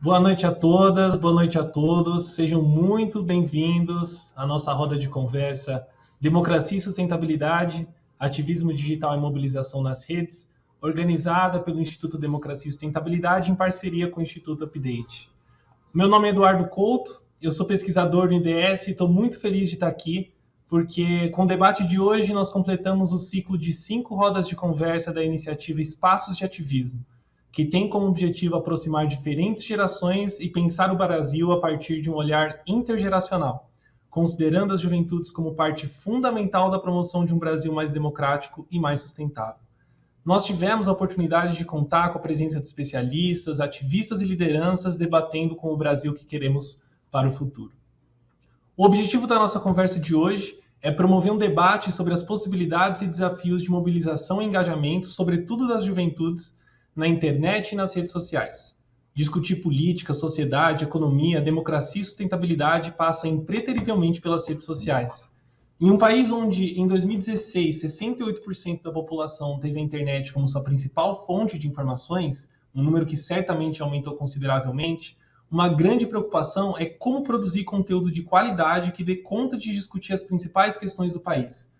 Boa noite a todas, boa noite a todos. Sejam muito bem-vindos à nossa roda de conversa Democracia e Sustentabilidade, Ativismo Digital e Mobilização nas Redes, organizada pelo Instituto Democracia e Sustentabilidade em parceria com o Instituto Update. Meu nome é Eduardo Couto, eu sou pesquisador no IDS e estou muito feliz de estar aqui, porque com o debate de hoje nós completamos o ciclo de 5 rodas de conversa da iniciativa Espaços de Ativismo, que tem como objetivo aproximar diferentes gerações e pensar o Brasil a partir de um olhar intergeracional, considerando as juventudes como parte fundamental da promoção de um Brasil mais democrático e mais sustentável. Nós tivemos a oportunidade de contar com a presença de especialistas, ativistas e lideranças debatendo com o Brasil que queremos para o futuro. O objetivo da nossa conversa de hoje é promover um debate sobre as possibilidades e desafios de mobilização e engajamento, sobretudo das juventudes, na internet e nas redes sociais. Discutir política, sociedade, economia, democracia e sustentabilidade passa impreterivelmente pelas redes sociais. Em um país onde, em 2016, 68% da população teve a internet como sua principal fonte de informações, um número que certamente aumentou consideravelmente, uma grande preocupação é como produzir conteúdo de qualidade que dê conta de discutir as principais questões do país.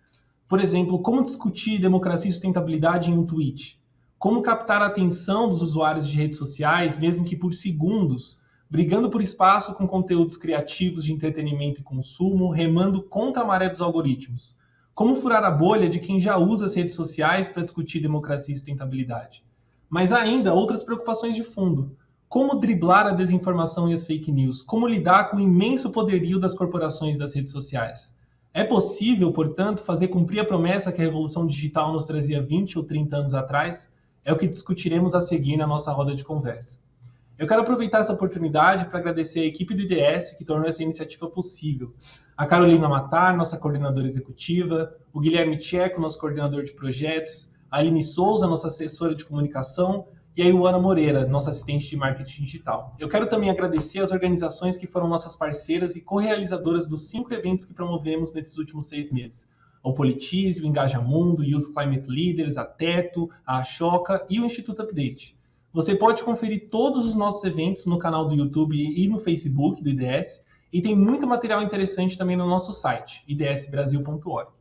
Por exemplo, como discutir democracia e sustentabilidade em um tweet? Como captar a atenção dos usuários de redes sociais, mesmo que por segundos, brigando por espaço com conteúdos criativos de entretenimento e consumo, remando contra a maré dos algoritmos? Como furar a bolha de quem já usa as redes sociais para discutir democracia e sustentabilidade? Mas ainda outras preocupações de fundo. Como driblar a desinformação e as fake news? Como lidar com o imenso poderio das corporações das redes sociais? É possível, portanto, fazer cumprir a promessa que a revolução digital nos trazia 20 ou 30 anos atrás? É o que discutiremos a seguir na nossa roda de conversa. Eu quero aproveitar essa oportunidade para agradecer a equipe do IDS que tornou essa iniciativa possível. A Carolina Matar, nossa coordenadora executiva, o Guilherme Tcheco, nosso coordenador de projetos, a Aline Souza, nossa assessora de comunicação, e a Ioana Moreira, nossa assistente de marketing digital. Eu quero também agradecer as organizações que foram nossas parceiras e co-realizadoras dos 5 eventos que promovemos nesses últimos 6 meses. O Politize, o Engajamundo, o Youth Climate Leaders, a Teto, a Ashoka e o Instituto Update. Você pode conferir todos os nossos eventos no canal do YouTube e no Facebook do IDS, e tem muito material interessante também no nosso site, idsbrasil.org.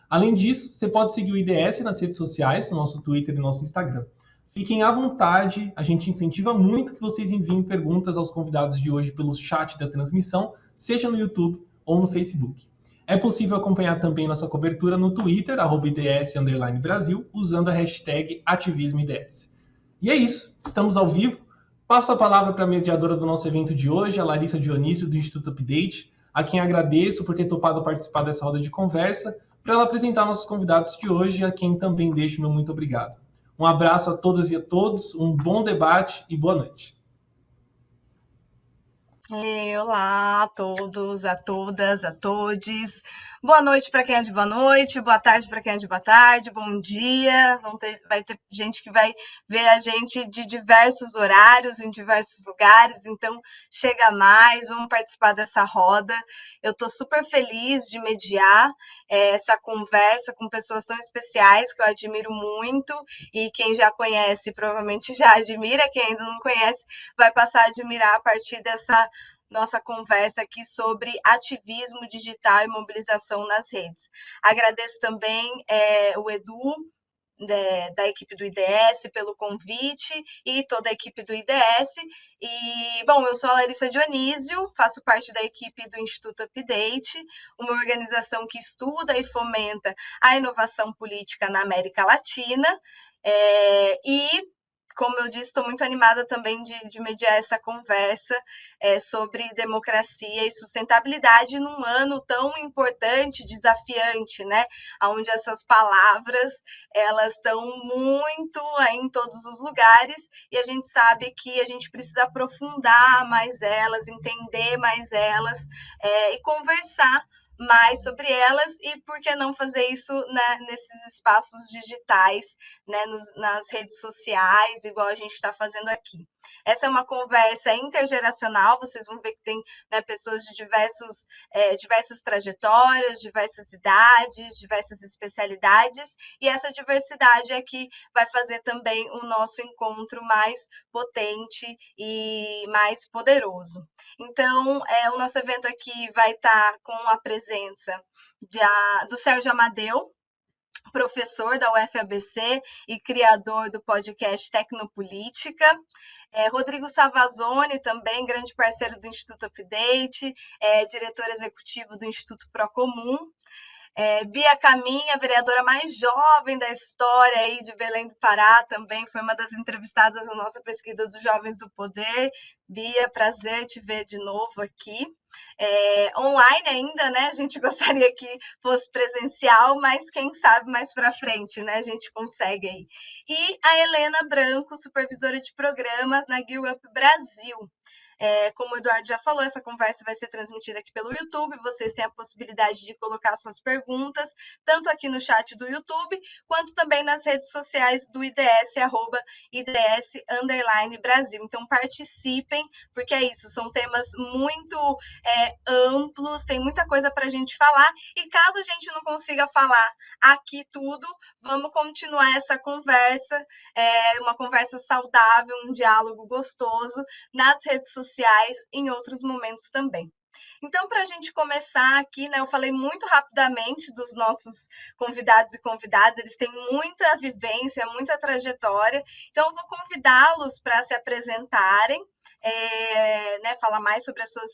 Além disso, você pode seguir o IDS nas redes sociais, no nosso Twitter e nosso Instagram. Fiquem à vontade, a gente incentiva muito que vocês enviem perguntas aos convidados de hoje pelo chat da transmissão, seja no YouTube ou no Facebook. É possível acompanhar também nossa cobertura no Twitter, @IDS_Brasil, usando a hashtag ativismoIDS. E é isso, estamos ao vivo. Passo a palavra para a mediadora do nosso evento de hoje, a Larissa Dionísio, do Instituto Update, a quem agradeço por ter topado participar dessa roda de conversa, para ela apresentar nossos convidados de hoje, a quem também deixo meu muito obrigado. Um abraço a todas e a todos, um bom debate e boa noite. Olá a todos, a todas, a todes. Boa noite para quem é de boa noite, boa tarde para quem é de boa tarde, bom dia. Vai ter gente que vai ver a gente de diversos horários, em diversos lugares, então chega mais, vamos participar dessa roda. Eu estou super feliz de mediar essa conversa com pessoas tão especiais que eu admiro muito, e quem já conhece provavelmente já admira, quem ainda não conhece vai passar a admirar a partir dessa nossa conversa aqui sobre ativismo digital e mobilização nas redes. Agradeço também o Edu, da equipe do IDS, pelo convite, e toda a equipe do IDS. E, bom, eu sou a Larissa Dionísio, faço parte da equipe do Instituto Update, uma organização que estuda e fomenta a inovação política na América Latina, e como eu disse, estou muito animada também de mediar essa conversa sobre democracia e sustentabilidade num ano tão importante, desafiante, né? Onde essas palavras elas estão muito em todos os lugares, e a gente sabe que a gente precisa aprofundar mais elas, entender mais elas e conversar mais sobre elas, e por que não fazer isso, né, nesses espaços digitais, né, nas redes sociais, igual a gente está fazendo aqui. Essa é uma conversa intergeracional, vocês vão ver que tem, né, pessoas de diversas trajetórias, diversas idades, diversas especialidades, e essa diversidade é que vai fazer também o nosso encontro mais potente e mais poderoso. Então, o nosso evento aqui vai estar com a presença do Sérgio Amadeu, professor da UFABC e criador do podcast Tecnopolítica. Rodrigo Savazone, também grande parceiro do Instituto Update, diretor executivo do Instituto Procomum. Bia Caminha, vereadora mais jovem da história aí de Belém do Pará, também foi uma das entrevistadas na nossa pesquisa dos Jovens do Poder. Bia, prazer te ver de novo aqui. Online ainda, né? A gente gostaria que fosse presencial, mas quem sabe mais para frente, né? A gente consegue aí. E a Helena Branco, supervisora de programas na Gear Up Brasil. Como o Eduardo já falou, essa conversa vai ser transmitida aqui pelo YouTube. Vocês têm a possibilidade de colocar suas perguntas, tanto aqui no chat do YouTube, quanto também nas redes sociais do IDS, @IDS_Brasil. Então, participem, porque é isso, são temas muito amplos, tem muita coisa para a gente falar, e caso a gente não consiga falar aqui tudo, vamos continuar essa conversa, uma conversa saudável, um diálogo gostoso, nas redes sociais, em outros momentos também. Então, para a gente começar aqui, né, eu falei muito rapidamente dos nossos convidados e convidadas, eles têm muita vivência, muita trajetória, então eu vou convidá-los para se apresentarem, né, falar mais sobre as suas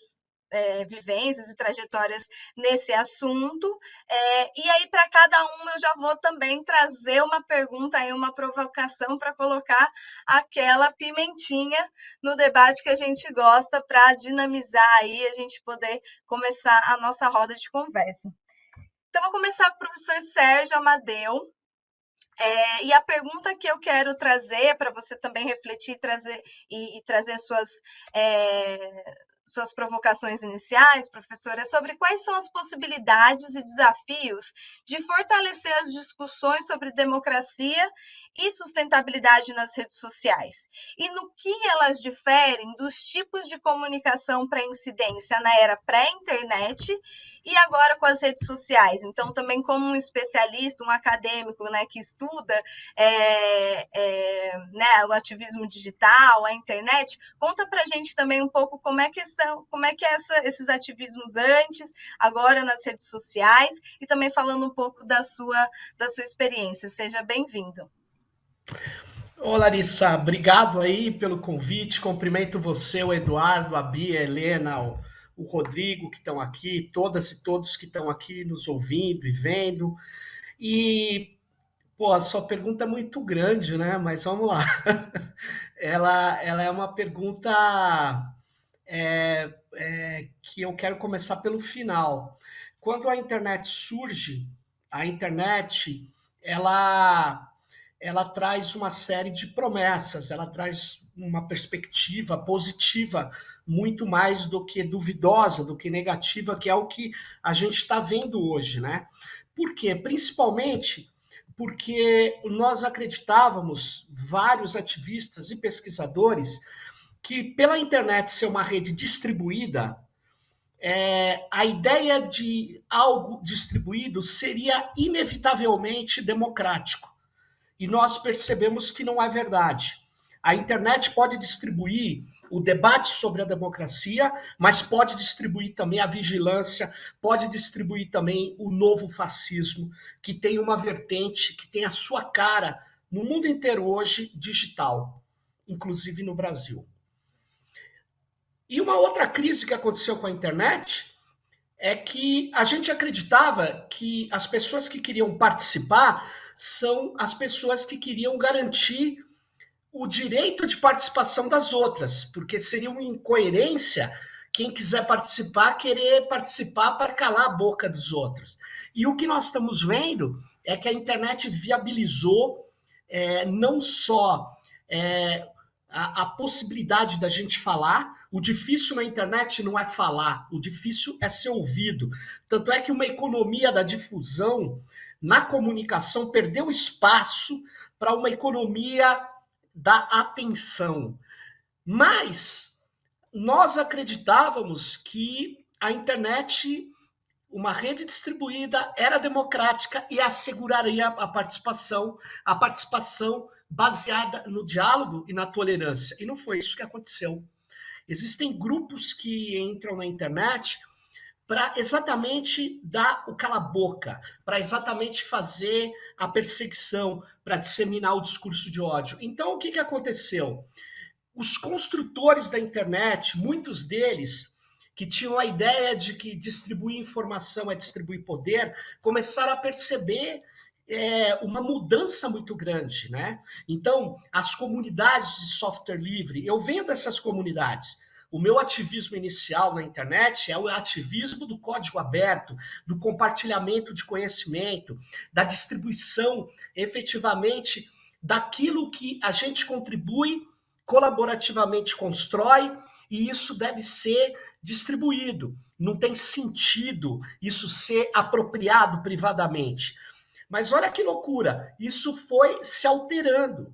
vivências e trajetórias nesse assunto, e aí para cada um eu já vou também trazer uma pergunta e uma provocação para colocar aquela pimentinha no debate que a gente gosta, para dinamizar aí, a gente poder começar a nossa roda de conversa. Então, vou começar com o professor Sérgio Amadeu, e a pergunta que eu quero trazer para você também refletir e trazer suas provocações iniciais, professora, é sobre quais são as possibilidades e desafios de fortalecer as discussões sobre democracia e sustentabilidade nas redes sociais, e no que elas diferem dos tipos de comunicação para incidência na era pré-internet e agora com as redes sociais. Então, também como um especialista, um acadêmico, né, que estuda né, o ativismo digital, a internet, conta para a gente também um pouco como é que esses ativismos antes, agora nas redes sociais, e também falando um pouco da sua experiência. Seja bem-vindo. Ô, Larissa, obrigado aí pelo convite. Cumprimento você, o Eduardo, a Bia, a Helena, o Rodrigo, que estão aqui, todas e todos que estão aqui nos ouvindo e vendo. E, pô, a sua pergunta é muito grande, né? Mas vamos lá. Ela é uma pergunta que eu quero começar pelo final. Quando a internet surge, a internet, ela traz uma série de promessas, ela traz uma perspectiva positiva muito mais do que duvidosa, do que negativa, que é o que a gente está vendo hoje, né? Por quê? Principalmente porque nós acreditávamos, vários ativistas e pesquisadores, que pela internet ser uma rede distribuída, a ideia de algo distribuído seria inevitavelmente democrático. E nós percebemos que não é verdade. A internet pode distribuir o debate sobre a democracia, mas pode distribuir também a vigilância, pode distribuir também o novo fascismo, que tem uma vertente, que tem a sua cara no mundo inteiro hoje digital, inclusive no Brasil. E uma outra crise que aconteceu com a internet é que a gente acreditava que as pessoas que queriam participar são as pessoas que queriam garantir o direito de participação das outras, porque seria uma incoerência quem quiser participar, querer participar para calar a boca dos outros. E o que nós estamos vendo é que a internet viabilizou não só a possibilidade da gente falar. O difícil na internet não é falar, o difícil é ser ouvido. Tanto é que uma economia da difusão na comunicação perdeu espaço para uma economia da atenção. Mas nós acreditávamos que a internet, uma rede distribuída, era democrática e asseguraria a participação baseada no diálogo e na tolerância. E não foi isso que aconteceu. Existem grupos que entram na internet para exatamente dar o cala-boca, para exatamente fazer a perseguição, para disseminar o discurso de ódio. Então, o que aconteceu? Os construtores da internet, muitos deles, que tinham a ideia de que distribuir informação é distribuir poder, começaram a perceber uma mudança muito grande, né? Então, as comunidades de software livre, eu venho dessas comunidades. O meu ativismo inicial na internet é o ativismo do código aberto, do compartilhamento de conhecimento, da distribuição efetivamente daquilo que a gente contribui, colaborativamente constrói, e isso deve ser distribuído. Não tem sentido isso ser apropriado privadamente. Mas olha que loucura, isso foi se alterando.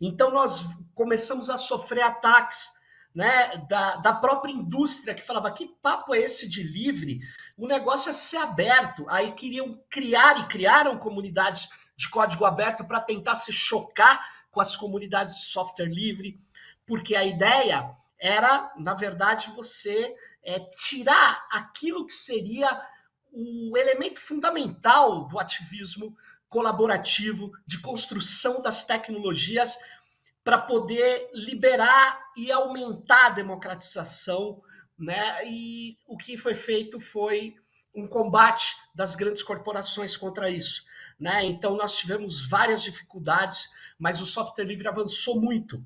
Então nós começamos a sofrer ataques, né, da própria indústria, que falava, que papo é esse de livre? O negócio é ser aberto. Aí queriam criar, e criaram comunidades de código aberto para tentar se chocar com as comunidades de software livre, porque a ideia era, na verdade, você tirar aquilo que seria o elemento fundamental do ativismo colaborativo, de construção das tecnologias, para poder liberar e aumentar a democratização, né? E o que foi feito foi um combate das grandes corporações contra isso, né? Então nós tivemos várias dificuldades, mas o software livre avançou muito.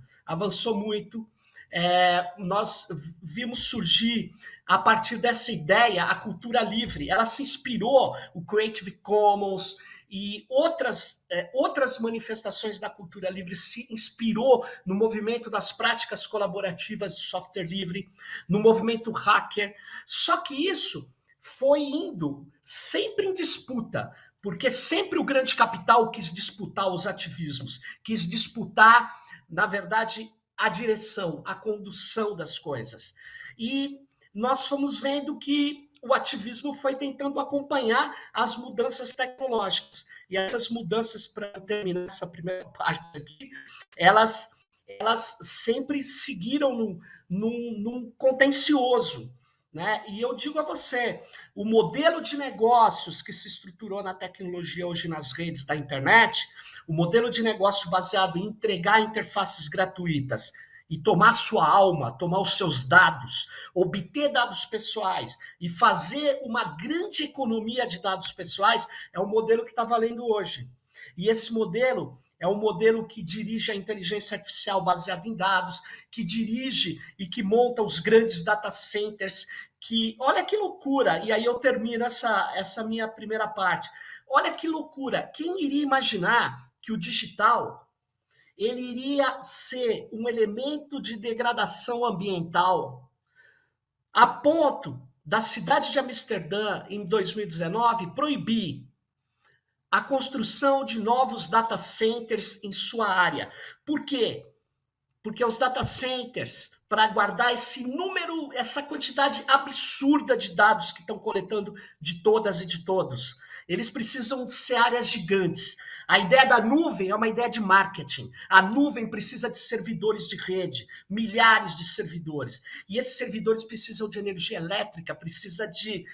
Nós vimos surgir, a partir dessa ideia, a cultura livre. Ela se inspirou, o Creative Commons e outras manifestações da cultura livre se inspirou no movimento das práticas colaborativas de software livre, no movimento hacker. Só que isso foi indo sempre em disputa, porque sempre o grande capital quis disputar os ativismos, quis disputar, na verdade, a direção, a condução das coisas. E nós fomos vendo que o ativismo foi tentando acompanhar as mudanças tecnológicas. E essas mudanças, para terminar essa primeira parte aqui, elas sempre seguiram num contencioso, né? E eu digo a você, o modelo de negócios que se estruturou na tecnologia hoje nas redes da internet, o modelo de negócio baseado em entregar interfaces gratuitas e tomar sua alma, tomar os seus dados, obter dados pessoais e fazer uma grande economia de dados pessoais, é o modelo que está valendo hoje. E esse modelo é um modelo que dirige a inteligência artificial baseada em dados, que dirige e que monta os grandes data centers, que, olha que loucura, e aí eu termino essa minha primeira parte. Olha que loucura, quem iria imaginar que o digital ele iria ser um elemento de degradação ambiental, a ponto da cidade de Amsterdã, em 2019, proibir a construção de novos data centers em sua área. Por quê? Porque os data centers, para guardar esse número, essa quantidade absurda de dados que estão coletando de todas e de todos, eles precisam ser áreas gigantes. A ideia da nuvem é uma ideia de marketing. A nuvem precisa de servidores de rede, milhares de servidores. E esses servidores precisam de energia elétrica, precisa de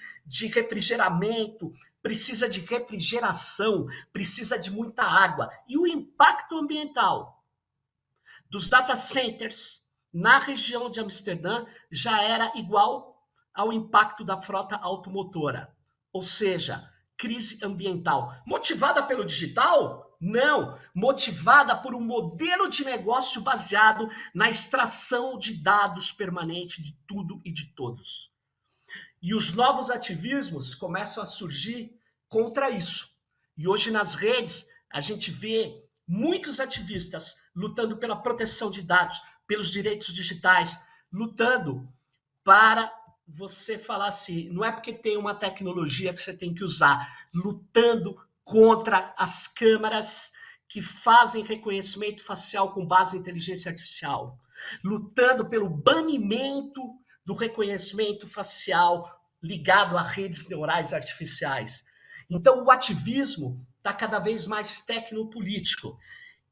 refrigeramento, precisa de refrigeração, precisa de muita água. E o impacto ambiental dos data centers na região de Amsterdã já era igual ao impacto da frota automotora. Ou seja, crise ambiental. Motivada pelo digital? Não. Motivada por um modelo de negócio baseado na extração de dados permanente de tudo e de todos. E os novos ativismos começam a surgir contra isso. E hoje nas redes a gente vê muitos ativistas lutando pela proteção de dados, pelos direitos digitais, lutando para você falar assim, não é porque tem uma tecnologia que você tem que usar, lutando contra as câmeras que fazem reconhecimento facial com base em inteligência artificial, lutando pelo banimento do reconhecimento facial ligado a redes neurais artificiais. Então, o ativismo está cada vez mais tecnopolítico.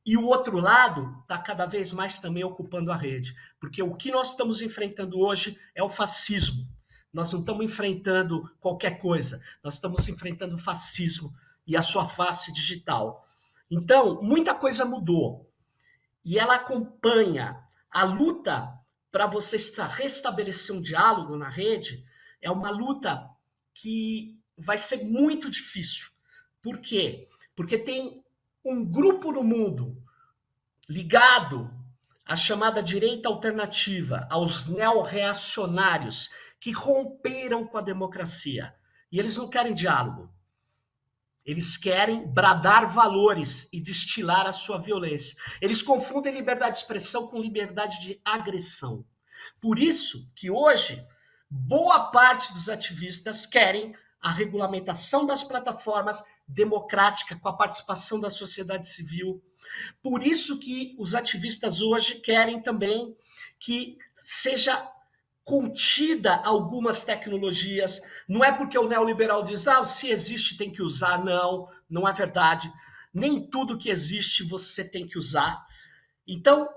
E o outro lado está cada vez mais também ocupando a rede. Porque o que nós estamos enfrentando hoje é o fascismo. Nós não estamos enfrentando qualquer coisa. Nós estamos enfrentando o fascismo e a sua face digital. Então, muita coisa mudou. E ela acompanha a luta para você restabelecer um diálogo na rede. É uma luta que vai ser muito difícil. Por quê? Porque tem um grupo no mundo ligado à chamada direita alternativa, aos neo-reacionários, que romperam com a democracia. E eles não querem diálogo. Eles querem bradar valores e destilar a sua violência. Eles confundem liberdade de expressão com liberdade de agressão. Por isso que hoje, boa parte dos ativistas querem a regulamentação das plataformas democrática, com a participação da sociedade civil. Por isso que os ativistas hoje querem também que seja contida algumas tecnologias. Não é porque o neoliberal diz, se existe tem que usar. Não, não é verdade. Nem tudo que existe você tem que usar. Então,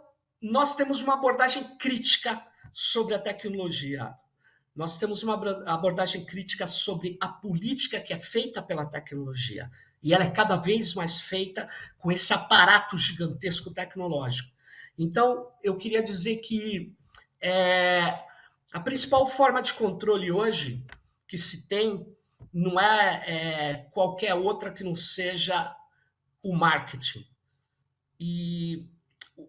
nós temos uma abordagem crítica sobre a tecnologia. Nós temos uma abordagem crítica sobre a política que é feita pela tecnologia. E ela é cada vez mais feita com esse aparato gigantesco tecnológico. Então, eu queria dizer que a principal forma de controle hoje que se tem não é qualquer outra que não seja o marketing. E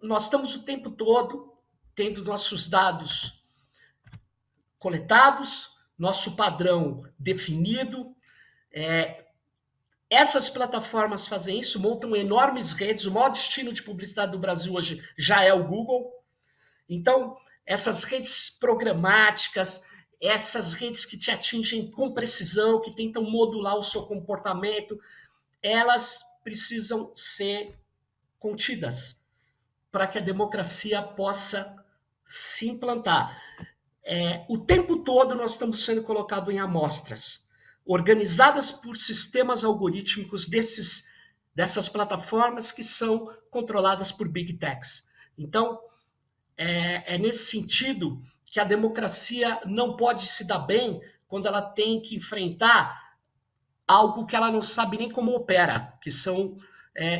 nós estamos o tempo todo tendo nossos dados coletados, nosso padrão definido. Essas plataformas fazem isso, montam enormes redes. O maior destino de publicidade do Brasil hoje já é o Google. Então, essas redes programáticas, essas redes que te atingem com precisão, que tentam modular o seu comportamento, elas precisam ser contidas para que a democracia possa se implantar. O tempo todo nós estamos sendo colocados em amostras, organizadas por sistemas algorítmicos dessas plataformas que são controladas por Big Techs. Então, é nesse sentido que a democracia não pode se dar bem quando ela tem que enfrentar algo que ela não sabe nem como opera, que são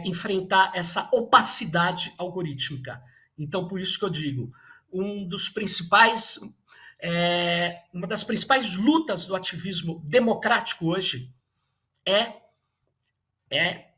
enfrentar essa opacidade algorítmica. Então, por isso que eu digo, uma das principais lutas do ativismo democrático hoje é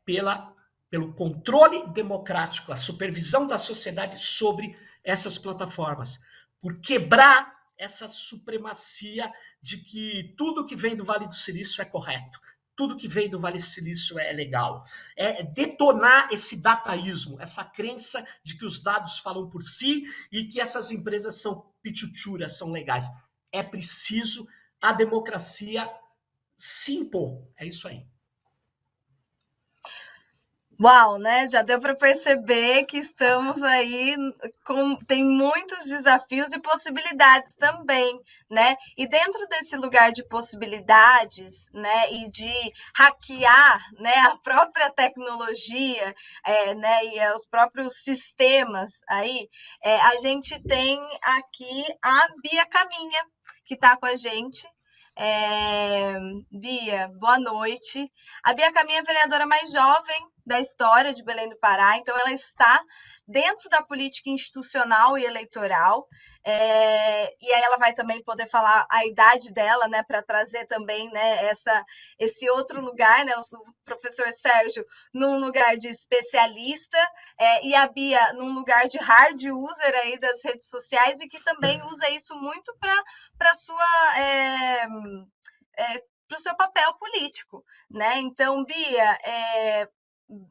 pelo controle democrático, a supervisão da sociedade sobre essas plataformas, por quebrar essa supremacia de que tudo que vem do Vale do Silício é correto, tudo que vem do Vale do Silício é legal. É detonar esse dataísmo, essa crença de que os dados falam por si e que essas empresas são pichuchuras, são legais. É preciso a democracia se impor. É isso aí. Uau, né? Já deu para perceber que estamos aí tem muitos desafios e possibilidades também, né? E dentro desse lugar de possibilidades, né, e de hackear, né, a própria tecnologia, né, e os próprios sistemas aí, a gente tem aqui a Bia Caminha, que está com a gente. Bia, boa noite. A Bia Caminha é a vereadora mais jovem da história de Belém do Pará, então ela está dentro da política institucional e eleitoral, e aí ela vai também poder falar a idade dela, né, para trazer também, né, esse outro lugar, né, o professor Sérgio num lugar de especialista, e a Bia num lugar de hard user aí das redes sociais e que também usa isso muito para sua para o seu papel político, né? Então, Bia,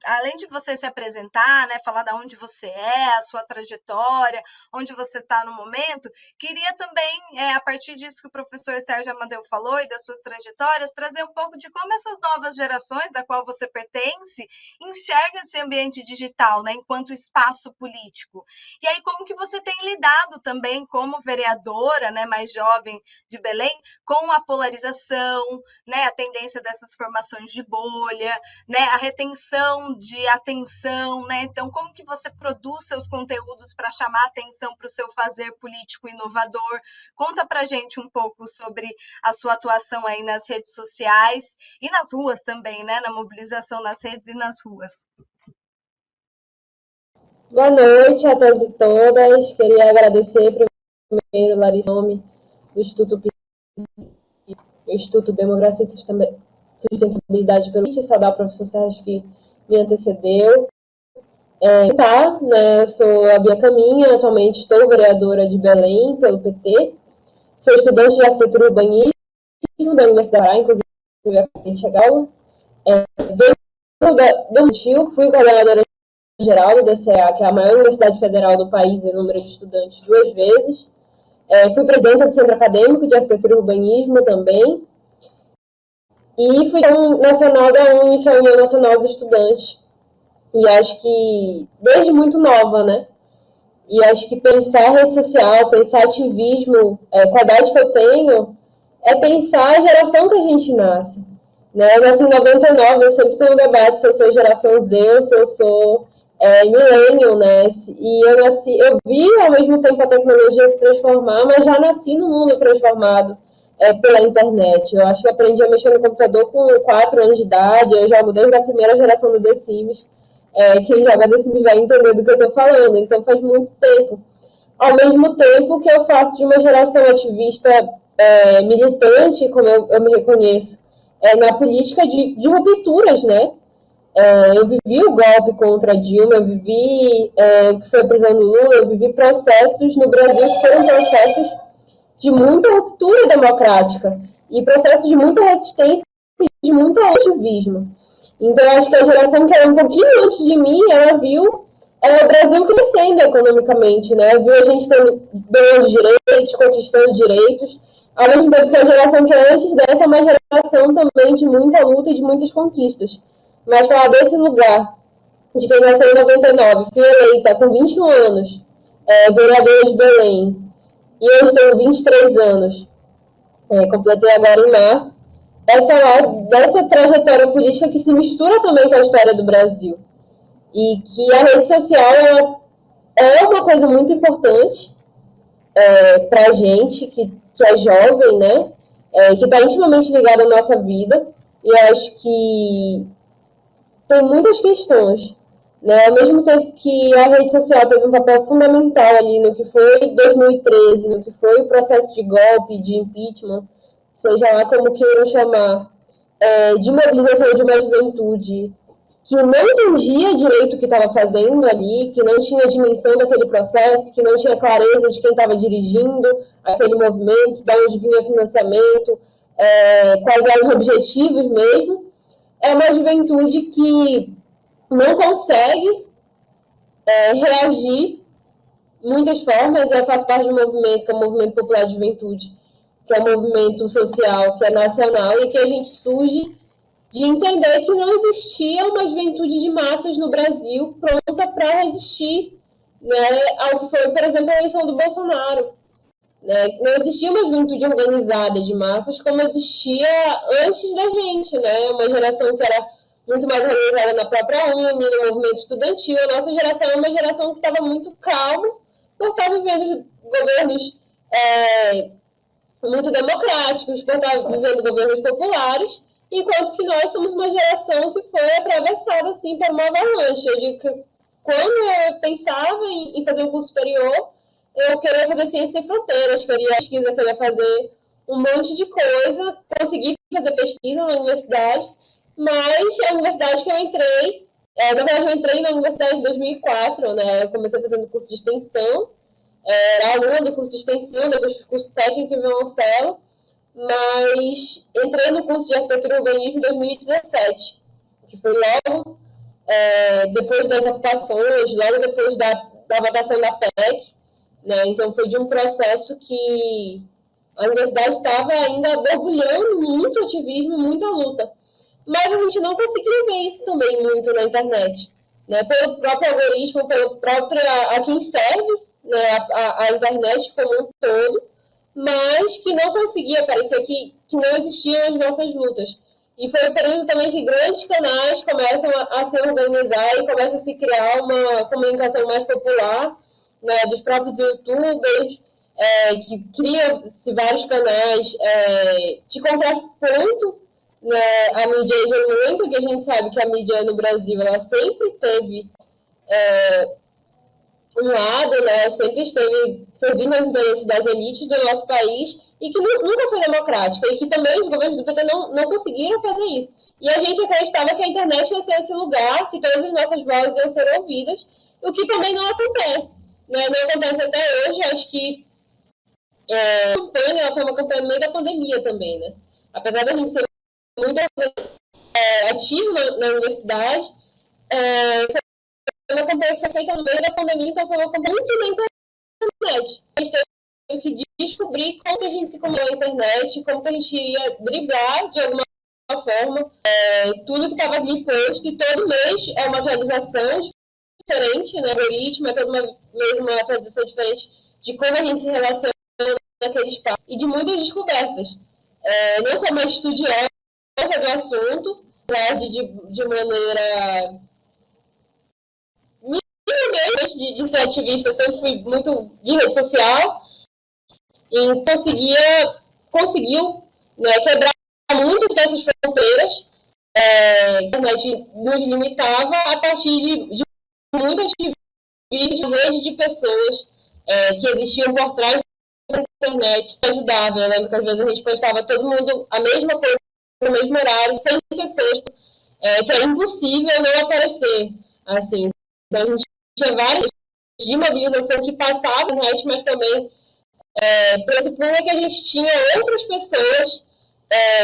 além de você se apresentar, né, falar de onde você é, a sua trajetória, onde você está no momento, queria também, a partir disso que o professor Sérgio Amadeu falou e das suas trajetórias, trazer um pouco de como essas novas gerações, da qual você pertence, enxergam esse ambiente digital, né, enquanto espaço político. E aí, como que você tem lidado também como vereadora, né, mais jovem de Belém, com a polarização, né, a tendência dessas formações de bolha, né, a retenção de atenção, né? Então, como que você produz seus conteúdos para chamar atenção para o seu fazer político inovador? Conta para a gente um pouco sobre a sua atuação aí nas redes sociais e nas ruas também, né? Na mobilização nas redes e nas ruas. Boa noite a todos e todas. Queria agradecer primeiro Larissa Nome, do Instituto Democracia e Sustentabilidade pelo saudar o professor Sérgio que me antecedeu. Eu sou a Bia Caminha, atualmente estou vereadora de Belém pelo PT, sou estudante de arquitetura e urbanismo da Universidade da Pará, inclusive acabei de chegar. Venho do Rio, fui coordenadora geral do DCA, que é a maior universidade federal do país em número de estudantes, 2 vezes. Fui presidenta do Centro Acadêmico de Arquitetura e Urbanismo também. E fui nacional da UNE, que é a União Nacional dos Estudantes. E acho que, desde muito nova, né? E acho que pensar rede social, pensar ativismo, com a idade que eu tenho, é pensar a geração que a gente nasce. Né? Eu nasci em 99, eu sempre tenho um debate se eu sou geração Z ou se eu sou millennial, né? E eu vi ao mesmo tempo a tecnologia se transformar, mas já nasci no mundo transformado pela internet. Eu acho que eu aprendi a mexer no computador com 4 anos de idade, eu jogo desde a primeira geração do The Sims. Quem joga The Sims vai entender do que eu estou falando, então faz muito tempo. Ao mesmo tempo que eu faço de uma geração ativista militante, como eu me reconheço, na política de rupturas, né? Eu vivi o golpe contra a Dilma, eu vivi o que foi a prisão do Lula, eu vivi processos no Brasil que foram processos de muita ruptura democrática e processos de muita resistência e de muito ativismo. Então, eu acho que a geração que era um pouquinho antes de mim, ela viu o Brasil crescendo economicamente, né? Viu a gente tendo ganhando direitos, conquistando direitos, ao mesmo tempo que a geração que é antes dessa é uma geração também de muita luta e de muitas conquistas. Mas falar desse lugar, de quem nasceu em 99, fui eleita com 21 anos, vereadora de Belém, e hoje tenho 23 anos, completei agora em março, falar dessa trajetória política que se mistura também com a história do Brasil. E que a rede social é uma coisa muito importante para a gente que é jovem, né? Que está intimamente ligada à nossa vida. E eu acho que tem muitas questões. Né? Ao mesmo tempo que a rede social teve um papel fundamental ali no que foi 2013, no que foi o processo de golpe, de impeachment, seja lá como queiram chamar, de mobilização de uma juventude que não entendia direito o que estava fazendo ali, que não tinha dimensão daquele processo, que não tinha clareza de quem estava dirigindo aquele movimento, de onde vinha o financiamento, quais eram os objetivos mesmo. É uma juventude que não consegue reagir de muitas formas. Eu faço parte de um movimento que é o Movimento Popular de Juventude, que é um movimento social que é nacional e que a gente surge de entender que não existia uma juventude de massas no Brasil pronta para resistir, né, ao que foi, por exemplo, a eleição do Bolsonaro. Né? Não existia uma juventude organizada de massas como existia antes da gente, né? Uma geração que era muito mais organizada na própria UNE, no movimento estudantil. A nossa geração é uma geração que estava muito calma por estar vivendo governos muito democráticos, por estar vivendo governos populares, enquanto que nós somos uma geração que foi atravessada assim, por uma avalanche. Eu digo que quando eu pensava em fazer um curso superior, eu queria fazer ciência sem fronteiras, queria pesquisa, queria fazer um monte de coisa, consegui fazer pesquisa na universidade, mas a universidade que eu entrei, na verdade eu entrei na universidade em 2004, né? Eu comecei fazendo curso de extensão, era aluna do curso de extensão, depois do curso técnico em violoncelo, mas entrei no curso de arquitetura e urbanismo em 2017, que foi logo depois das ocupações, logo depois da votação da PEC, né? Então, foi de um processo que a universidade estava ainda borbulhando muito ativismo, muita luta. Mas a gente não conseguiu ver isso também muito na internet, né? Pelo próprio algoritmo, pelo próprio a quem serve, né? a internet como um todo, mas que não conseguia, parecia que não existiam as nossas lutas. E foi um período também que grandes canais começam a se organizar e começa a se criar uma comunicação mais popular, né, dos próprios youtubers, que criam-se vários canais de contraponto, né, à mídia hegemônica, que a gente sabe que a mídia no Brasil ela sempre teve um lado, né, sempre esteve servindo aos interesses das elites do nosso país e que nunca foi democrática e que também os governos do PT não conseguiram fazer isso. E a gente acreditava que a internet ia ser esse lugar, que todas as nossas vozes iam ser ouvidas, o que também não acontece. Né? Não acontece até hoje, acho que a campanha foi uma campanha no meio da pandemia também, né? Apesar da gente ser muito ativo na universidade, foi uma campanha que foi feita no meio da pandemia, então foi uma campanha muito na internet. A gente teve que descobrir como que a gente se comunicou na internet, como que a gente ia driblar de alguma forma tudo que estava ali posto, e todo mês é uma atualização diferente, né? O algoritmo é toda mês uma atualização diferente de como a gente se relaciona naquele espaço, e de muitas descobertas. Não sou uma estudiosa do assunto, apesar de maneira de ser ativista, eu sempre fui muito de rede social e conseguiu, né, quebrar muitas dessas fronteiras. A internet nos limitava a partir de muito ativismo, de rede de pessoas que existiam por trás da internet, que ajudava. Eu lembro que às vezes a gente postava todo mundo a mesma coisa, no mesmo horário, 100 pessoas, que era impossível não aparecer. Assim. Então a gente tinha várias de mobilização que passavam na internet, mas também pressupunha que a gente tinha outras pessoas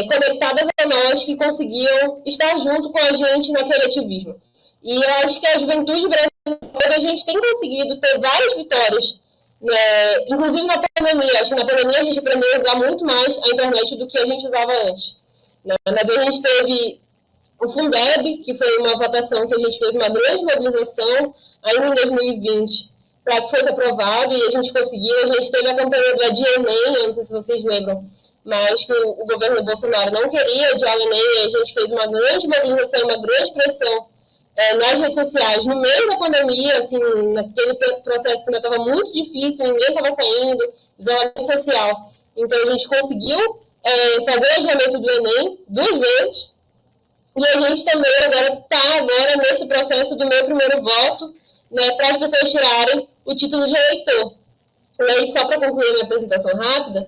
conectadas a nós que conseguiam estar junto com a gente naquele ativismo. E eu acho que a juventude brasileira, a gente tem conseguido ter várias vitórias, né? Inclusive na pandemia. Acho que na pandemia a gente aprendeu a usar muito mais a internet do que a gente usava antes. Né? Mas a gente teve o Fundeb, que foi uma votação que a gente fez uma grande mobilização ainda em 2020 para que fosse aprovado, e a gente conseguiu. A gente teve a campanha do Adia Enem, eu não sei se vocês lembram, mas que o governo Bolsonaro não queria adiar o Enem, e a gente fez uma grande mobilização, uma grande pressão nas redes sociais, no meio da pandemia, assim, naquele processo que ainda estava muito difícil, ninguém estava saindo, isolamento social. Então, a gente conseguiu fazer o adiamento do Enem 2 vezes, e a gente também está nesse processo do meu primeiro voto, né, para as pessoas tirarem o título de eleitor. E aí, só para concluir a minha apresentação rápida,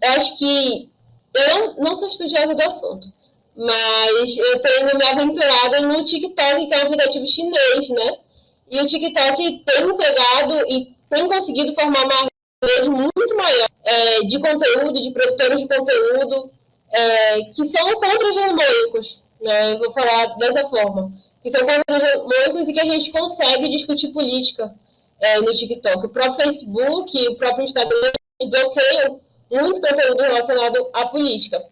eu acho que eu não sou estudiosa do assunto, mas eu tenho me aventurado no TikTok, que é um aplicativo chinês, né? E o TikTok tem entregado e tem conseguido formar uma rede muito maior de conteúdo, de produtores de conteúdo, que são contra-hegemônicos, né? Eu vou falar dessa forma. Que são contra-hegemônicos e que a gente consegue discutir política no TikTok. O próprio Facebook e o próprio Instagram bloqueiam muito conteúdo relacionado à política.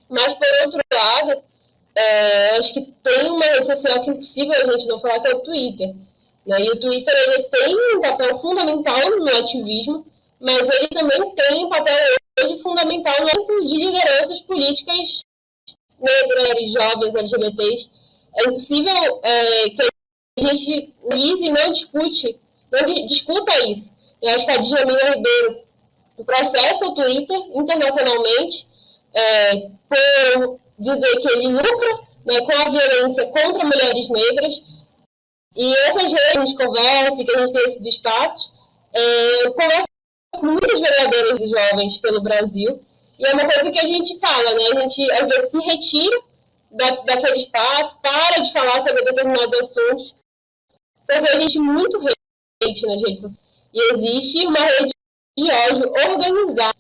Mas, por outro lado, acho que tem uma rede social que é impossível a gente não falar, que é o Twitter. Né? E o Twitter ele tem um papel fundamental no ativismo, mas ele também tem um papel hoje fundamental no âmbito de lideranças políticas negras, jovens, LGBTs. É impossível que a gente analise e não discuta isso. Eu acho que a Djamila Ribeiro processa o Twitter internacionalmente por dizer que ele lucra, né, com a violência contra mulheres negras. E essas redes que a gente conversa, que a gente tem esses espaços, eu converso com muitas vereadoras e jovens pelo Brasil, e é uma coisa que a gente fala, né? A gente às vezes se retira daquele espaço, para de falar sobre determinados assuntos, porque existe muito hate nas redes sociais. E existe uma rede de ódio organizada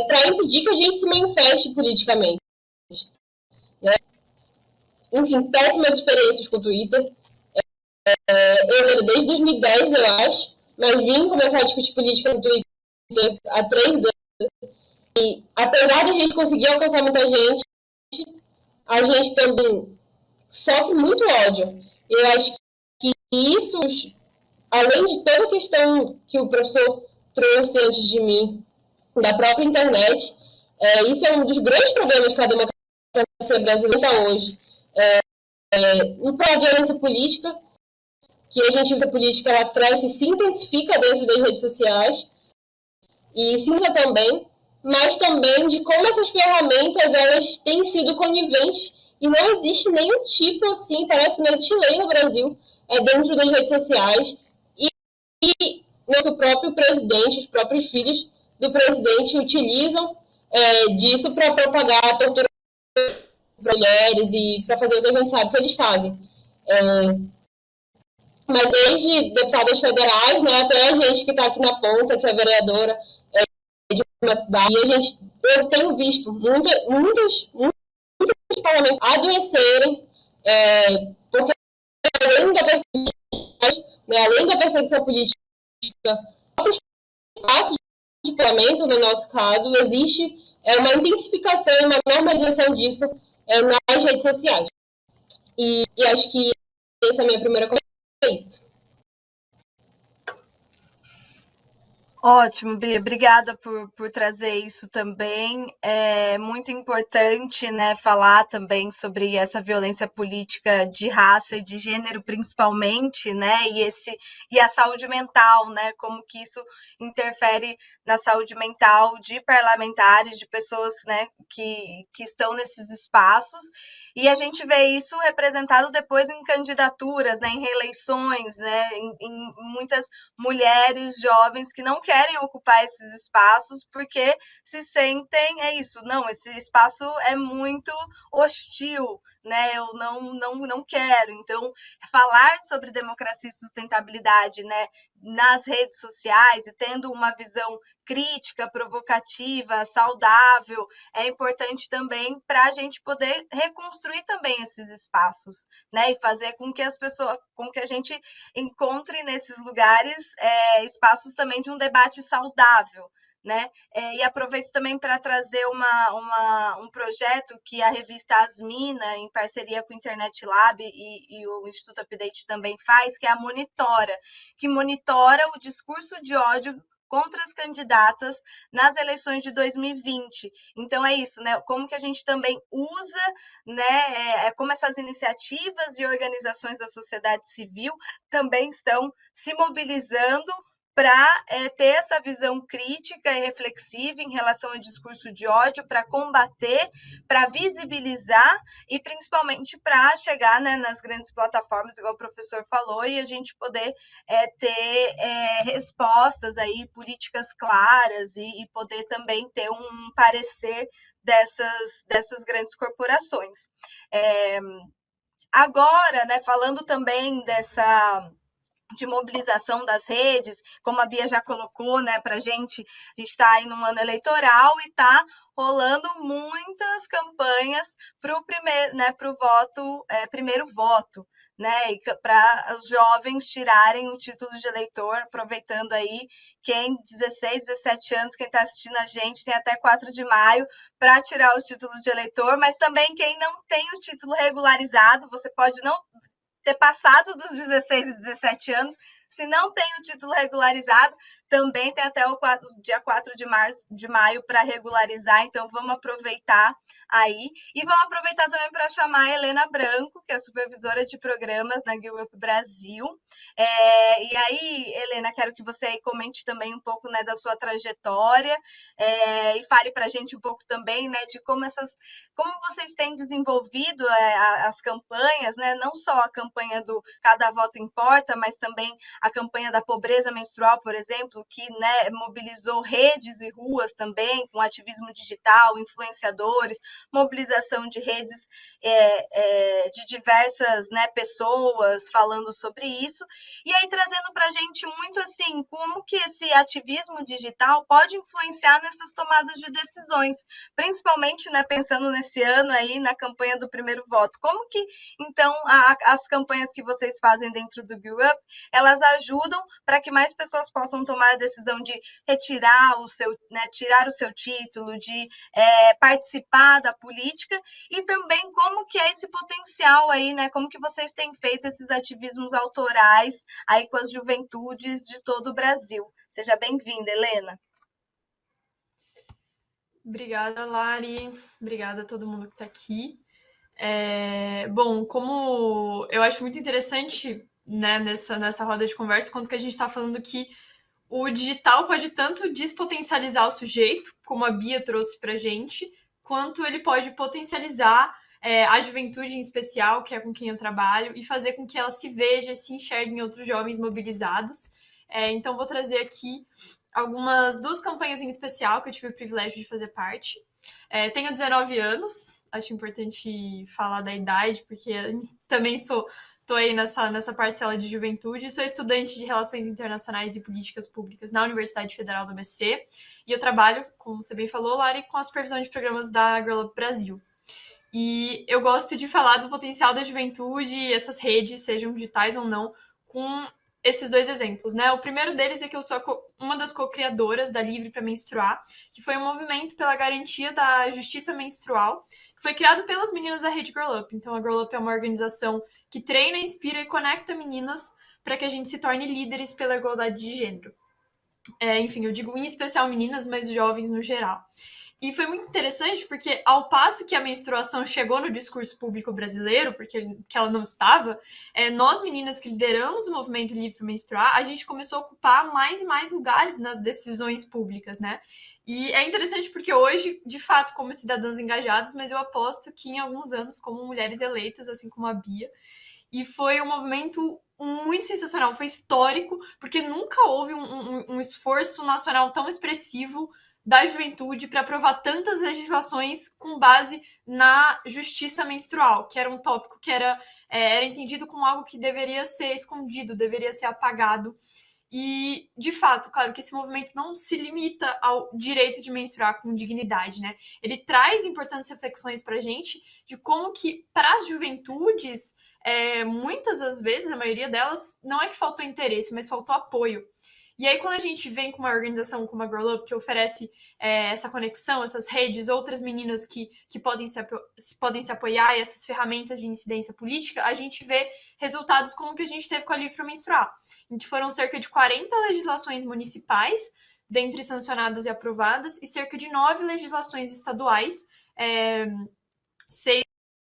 para impedir que a gente se manifeste politicamente. Né? enfim, péssimas experiências com o Twitter. Eu desde 2010, eu acho, mas vim começar a discutir política no Twitter há 3 anos. E apesar de a gente conseguir alcançar muita gente, a gente também sofre muito ódio. Eu acho que isso, além de toda a questão que o professor trouxe antes de mim, da própria internet, isso é um dos grandes problemas que a democracia brasileira está hoje. Para a violência política, que a gente a política ela cresce e se intensifica dentro das redes sociais, e se usa também, mas também de como essas ferramentas elas têm sido coniventes e não existe nenhum tipo assim, parece que não existe lei no Brasil dentro das redes sociais e que o próprio presidente, os próprios filhos do presidente utilizam disso para propagar a tortura para mulheres e para fazer o que a gente sabe que eles fazem. Mas desde deputadas federais, né, até a gente que está aqui na ponta, que é vereadora de uma cidade, eu tenho visto muitos parlamentos adoecerem, porque além da perseguição política, próprios espaços de parlamento, no nosso caso, existe uma intensificação e uma normalização disso nas redes sociais. E acho que essa é a minha primeira coisa, é isso. Ótimo, Bia, obrigada por trazer isso também. É muito importante, né, falar também sobre essa violência política de raça e de gênero, principalmente, né, e a saúde mental, né, como que isso interfere na saúde mental de parlamentares, de pessoas, né, que estão nesses espaços. E a gente vê isso representado depois em candidaturas, né, em reeleições, né, em muitas mulheres jovens que não querem ocupar esses espaços porque se sentem, não, esse espaço é muito hostil, né? Eu não quero. Então, falar sobre democracia e sustentabilidade, né, nas redes sociais e tendo uma visão crítica, provocativa, saudável, é importante também para a gente poder reconstruir também esses espaços, né? E fazer com que com que a gente encontre nesses lugares espaços também de um debate saudável, né? E aproveito também para trazer um projeto que a revista Asmina, em parceria com o Internet Lab e o Instituto Update também faz, que é a Monitora, que monitora o discurso de ódio contra as candidatas nas eleições de 2020. Então é isso, né? Como que a gente também usa, né? Como essas iniciativas e organizações da sociedade civil também estão se mobilizando para ter essa visão crítica e reflexiva em relação ao discurso de ódio, para combater, para visibilizar e principalmente para chegar, né, nas grandes plataformas, igual o professor falou, e a gente poder ter respostas aí, políticas claras e poder também ter um parecer dessas grandes corporações. Agora, né, falando também de mobilização das redes, como a Bia já colocou, né, para a gente está aí num ano eleitoral e está rolando muitas campanhas para o primeiro, né, para o voto, primeiro voto, né, e para os jovens tirarem o título de eleitor, aproveitando aí quem 16, 17 anos, quem está assistindo a gente, tem até 4 de maio para tirar o título de eleitor, mas também quem não tem o título regularizado, você pode não ter passado dos 16 e 17 anos, se não tem o título regularizado, também tem até o dia 4 de maio para regularizar, então vamos aproveitar aí. E vamos aproveitar também para chamar a Helena Branco, que é supervisora de programas na GuildUp Brasil. E aí, Helena, quero que você aí comente também um pouco, né, da sua trajetória e fale para a gente um pouco também, né, de como vocês têm desenvolvido as campanhas, né, não só a campanha do Cada Voto Importa, mas também a campanha da pobreza menstrual, por exemplo, que, né, mobilizou redes e ruas também, com ativismo digital, influenciadores, mobilização de redes de diversas, né, pessoas falando sobre isso, e aí trazendo para a gente muito assim, como que esse ativismo digital pode influenciar nessas tomadas de decisões, principalmente, né, pensando nesse ano aí na campanha do primeiro voto. Como que, então, as campanhas que vocês fazem dentro do Gear Up, elas ajudam para que mais pessoas possam tomar a decisão de retirar o seu, né, tirar o seu título, de participar da política, e também como que é esse potencial aí, né, como que vocês têm feito esses ativismos autorais aí com as juventudes de todo o Brasil. Seja bem-vinda, Helena. Obrigada, Lari. Obrigada a todo mundo que está aqui. Bom, como eu acho muito interessante, né, nessa roda de conversa, quanto que a gente está falando que o digital pode tanto despotencializar o sujeito, como a Bia trouxe para a gente, quanto ele pode potencializar a juventude em especial, que é com quem eu trabalho, e fazer com que ela se veja e se enxergue em outros jovens mobilizados. Então, vou trazer aqui duas campanhas em especial que eu tive o privilégio de fazer parte. Tenho 19 anos, acho importante falar da idade, porque também estou aí nessa parcela de juventude. Sou estudante de Relações Internacionais e Políticas Públicas na Universidade Federal do ABC, e eu trabalho, como você bem falou, Lari, com a supervisão de programas da Girl Up Brasil. E eu gosto de falar do potencial da juventude, essas redes, sejam digitais ou não, com esses dois exemplos, né? O primeiro deles é que eu sou uma das co-criadoras da Livre para Menstruar, que foi um movimento pela garantia da justiça menstrual, que foi criado pelas meninas da Rede Girl Up. Então, a Girl Up é uma organização que treina, inspira e conecta meninas para que a gente se torne líderes pela igualdade de gênero. Enfim, eu digo em especial meninas, mas jovens no geral. E foi muito interessante porque, ao passo que a menstruação chegou no discurso público brasileiro, porque que ela não estava, nós meninas que lideramos o movimento Livre para Menstruar, a gente começou a ocupar mais e mais lugares nas decisões públicas, né? E é interessante porque hoje, de fato, como cidadãs engajadas, mas eu aposto que em alguns anos como mulheres eleitas, assim como a Bia. E foi um movimento muito sensacional, foi histórico, porque nunca houve um esforço nacional tão expressivo da juventude para aprovar tantas legislações com base na justiça menstrual, que era um tópico que era entendido como algo que deveria ser escondido, deveria ser apagado. E, de fato, claro que esse movimento não se limita ao direito de menstruar com dignidade, né? Ele traz importantes reflexões para a gente de como que, para as juventudes, muitas das vezes, a maioria delas, não é que faltou interesse, mas faltou apoio. E aí, quando a gente vem com uma organização como a Girl Up, que oferece essa conexão, essas redes, outras meninas que podem se apoiar e essas ferramentas de incidência política, a gente vê resultados como o que a gente teve com a Livre para Menstruar. Foram cerca de 40 legislações municipais, dentre sancionadas e aprovadas, e cerca de 9 legislações estaduais, 6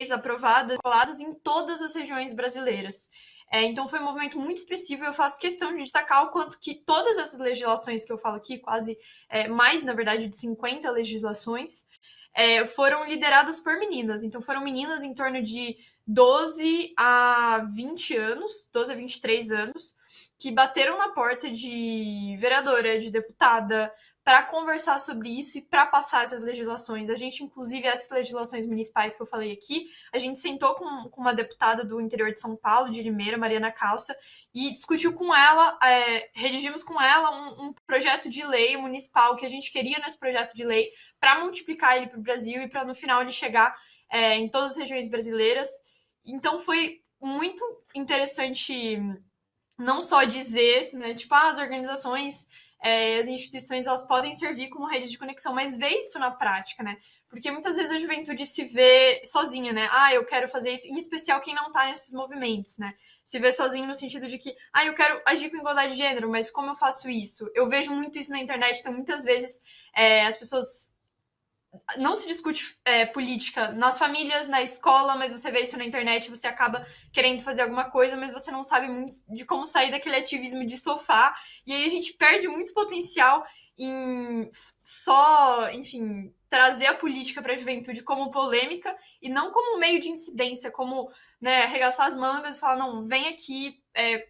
aprovadas, coladas em todas as regiões brasileiras. Então foi um movimento muito expressivo, e eu faço questão de destacar o quanto que todas essas legislações que eu falo aqui, quase mais, na verdade, de 50 legislações, foram lideradas por meninas. Então foram meninas em torno de 12 a 20 anos, 12 a 23 anos, que bateram na porta de vereadora, de deputada, para conversar sobre isso e para passar essas legislações. A gente, inclusive, essas legislações municipais que eu falei aqui, a gente sentou com uma deputada do interior de São Paulo, de Limeira, Mariana Calça, e discutiu com ela, redigimos com ela um projeto de lei municipal que a gente queria nesse projeto de lei para multiplicar ele para o Brasil e para, no final, ele chegar em todas as regiões brasileiras. Então, foi muito interessante não só dizer, né, tipo, as organizações, as instituições, elas podem servir como rede de conexão, mas ver isso na prática, né? Porque muitas vezes a juventude se vê sozinha, né? Eu quero fazer isso, em especial quem não tá nesses movimentos, né? Se vê sozinho no sentido de que, eu quero agir com igualdade de gênero, mas como eu faço isso? Eu vejo muito isso na internet, então muitas vezes as pessoas... Não se discute política nas famílias, na escola, mas você vê isso na internet, você acaba querendo fazer alguma coisa, mas você não sabe muito de como sair daquele ativismo de sofá, e aí a gente perde muito potencial em só, enfim, trazer a política para a juventude como polêmica e não como meio de incidência, como, né, arregaçar as mangas e falar, não, vem aqui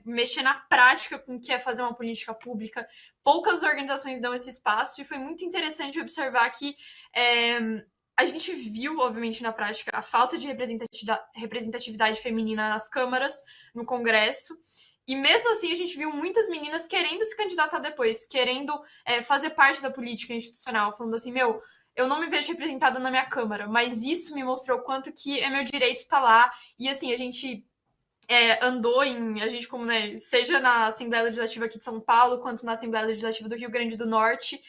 mexer na prática com o que é fazer uma política pública. Poucas organizações dão esse espaço e foi muito interessante observar que a gente viu, obviamente, na prática, a falta de representatividade feminina nas câmaras, no Congresso, e mesmo assim a gente viu muitas meninas querendo se candidatar depois, querendo fazer parte da política institucional, falando assim, eu não me vejo representada na minha Câmara, mas isso me mostrou o quanto que é meu direito estar lá, e assim, a gente a gente como, né, seja na Assembleia Legislativa aqui de São Paulo, quanto na Assembleia Legislativa do Rio Grande do Norte,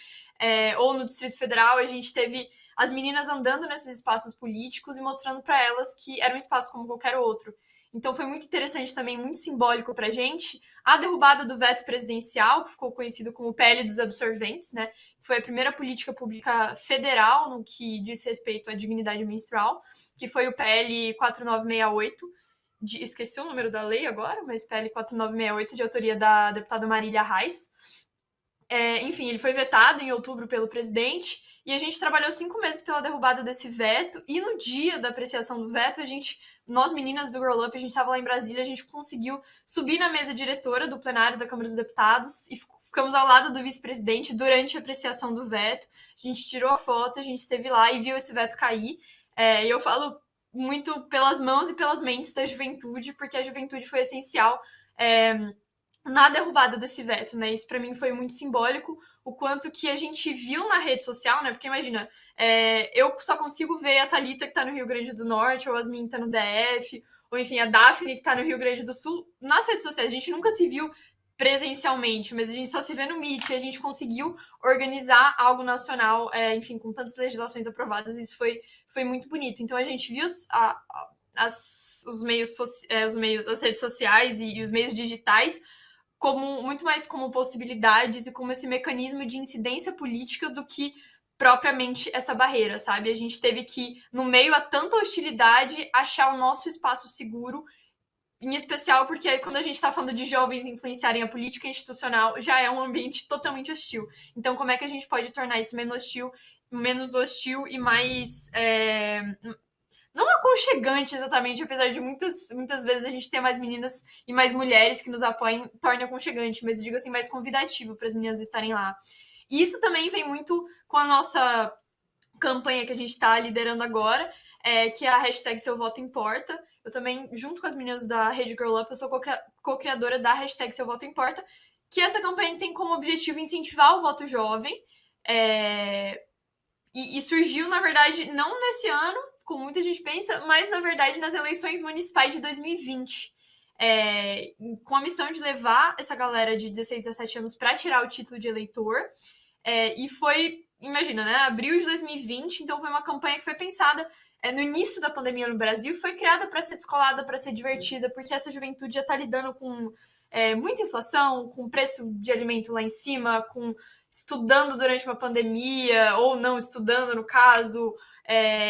ou no Distrito Federal, a gente teve as meninas andando nesses espaços políticos e mostrando para elas que era um espaço como qualquer outro. Então foi muito interessante também, muito simbólico para a gente, a derrubada do veto presidencial, que ficou conhecido como o PL dos absorventes, né? Que foi a primeira política pública federal no que diz respeito à dignidade menstrual, que foi o PL 4968, esqueci o número da lei agora, mas PL 4968, de autoria da deputada Marília Reis. Enfim, ele foi vetado em outubro pelo presidente, e a gente trabalhou 5 meses pela derrubada desse veto, e no dia da apreciação do veto, nós meninas do Girl Up, a gente estava lá em Brasília, a gente conseguiu subir na mesa diretora do plenário da Câmara dos Deputados, e ficamos ao lado do vice-presidente durante a apreciação do veto, a gente tirou a foto, a gente esteve lá e viu esse veto cair, e eu falo muito pelas mãos e pelas mentes da juventude, porque a juventude foi essencial na derrubada desse veto, né? Isso para mim foi muito simbólico, o quanto que a gente viu na rede social, né? Porque imagina, eu só consigo ver a Thalita que tá no Rio Grande do Norte, ou a Asmin que tá no DF, ou enfim, a Daphne que tá no Rio Grande do Sul, nas redes sociais. A gente nunca se viu presencialmente, mas a gente só se vê no Meet, e a gente conseguiu organizar algo nacional, enfim, com tantas legislações aprovadas, isso foi muito bonito. Então a gente viu as redes sociais e os meios digitais muito mais como possibilidades e como esse mecanismo de incidência política do que propriamente essa barreira, sabe? A gente teve que, no meio a tanta hostilidade, achar o nosso espaço seguro, em especial porque quando a gente está falando de jovens influenciarem a política institucional, já é um ambiente totalmente hostil. Então, como é que a gente pode tornar isso menos hostil e mais não aconchegante exatamente, apesar de muitas vezes a gente ter mais meninas e mais mulheres que nos apoiem, torna aconchegante, mas eu digo assim, mais convidativo para as meninas estarem lá. E isso também vem muito com a nossa campanha que a gente está liderando agora, que é a hashtag Seu Voto Importa. Eu também, junto com as meninas da Rede Girl Up, eu sou co-criadora da hashtag Seu Voto Importa, que essa campanha tem como objetivo incentivar o voto jovem, e surgiu, na verdade, não nesse ano, como muita gente pensa, mas, na verdade, nas eleições municipais de 2020. Com a missão de levar essa galera de 16, 17 anos para tirar o título de eleitor. E foi, imagina, né? Abril de 2020, então foi uma campanha que foi pensada no início da pandemia no Brasil, foi criada para ser descolada, para ser divertida, porque essa juventude já está lidando com muita inflação, com preço de alimento lá em cima, estudando durante uma pandemia, ou não estudando, no caso,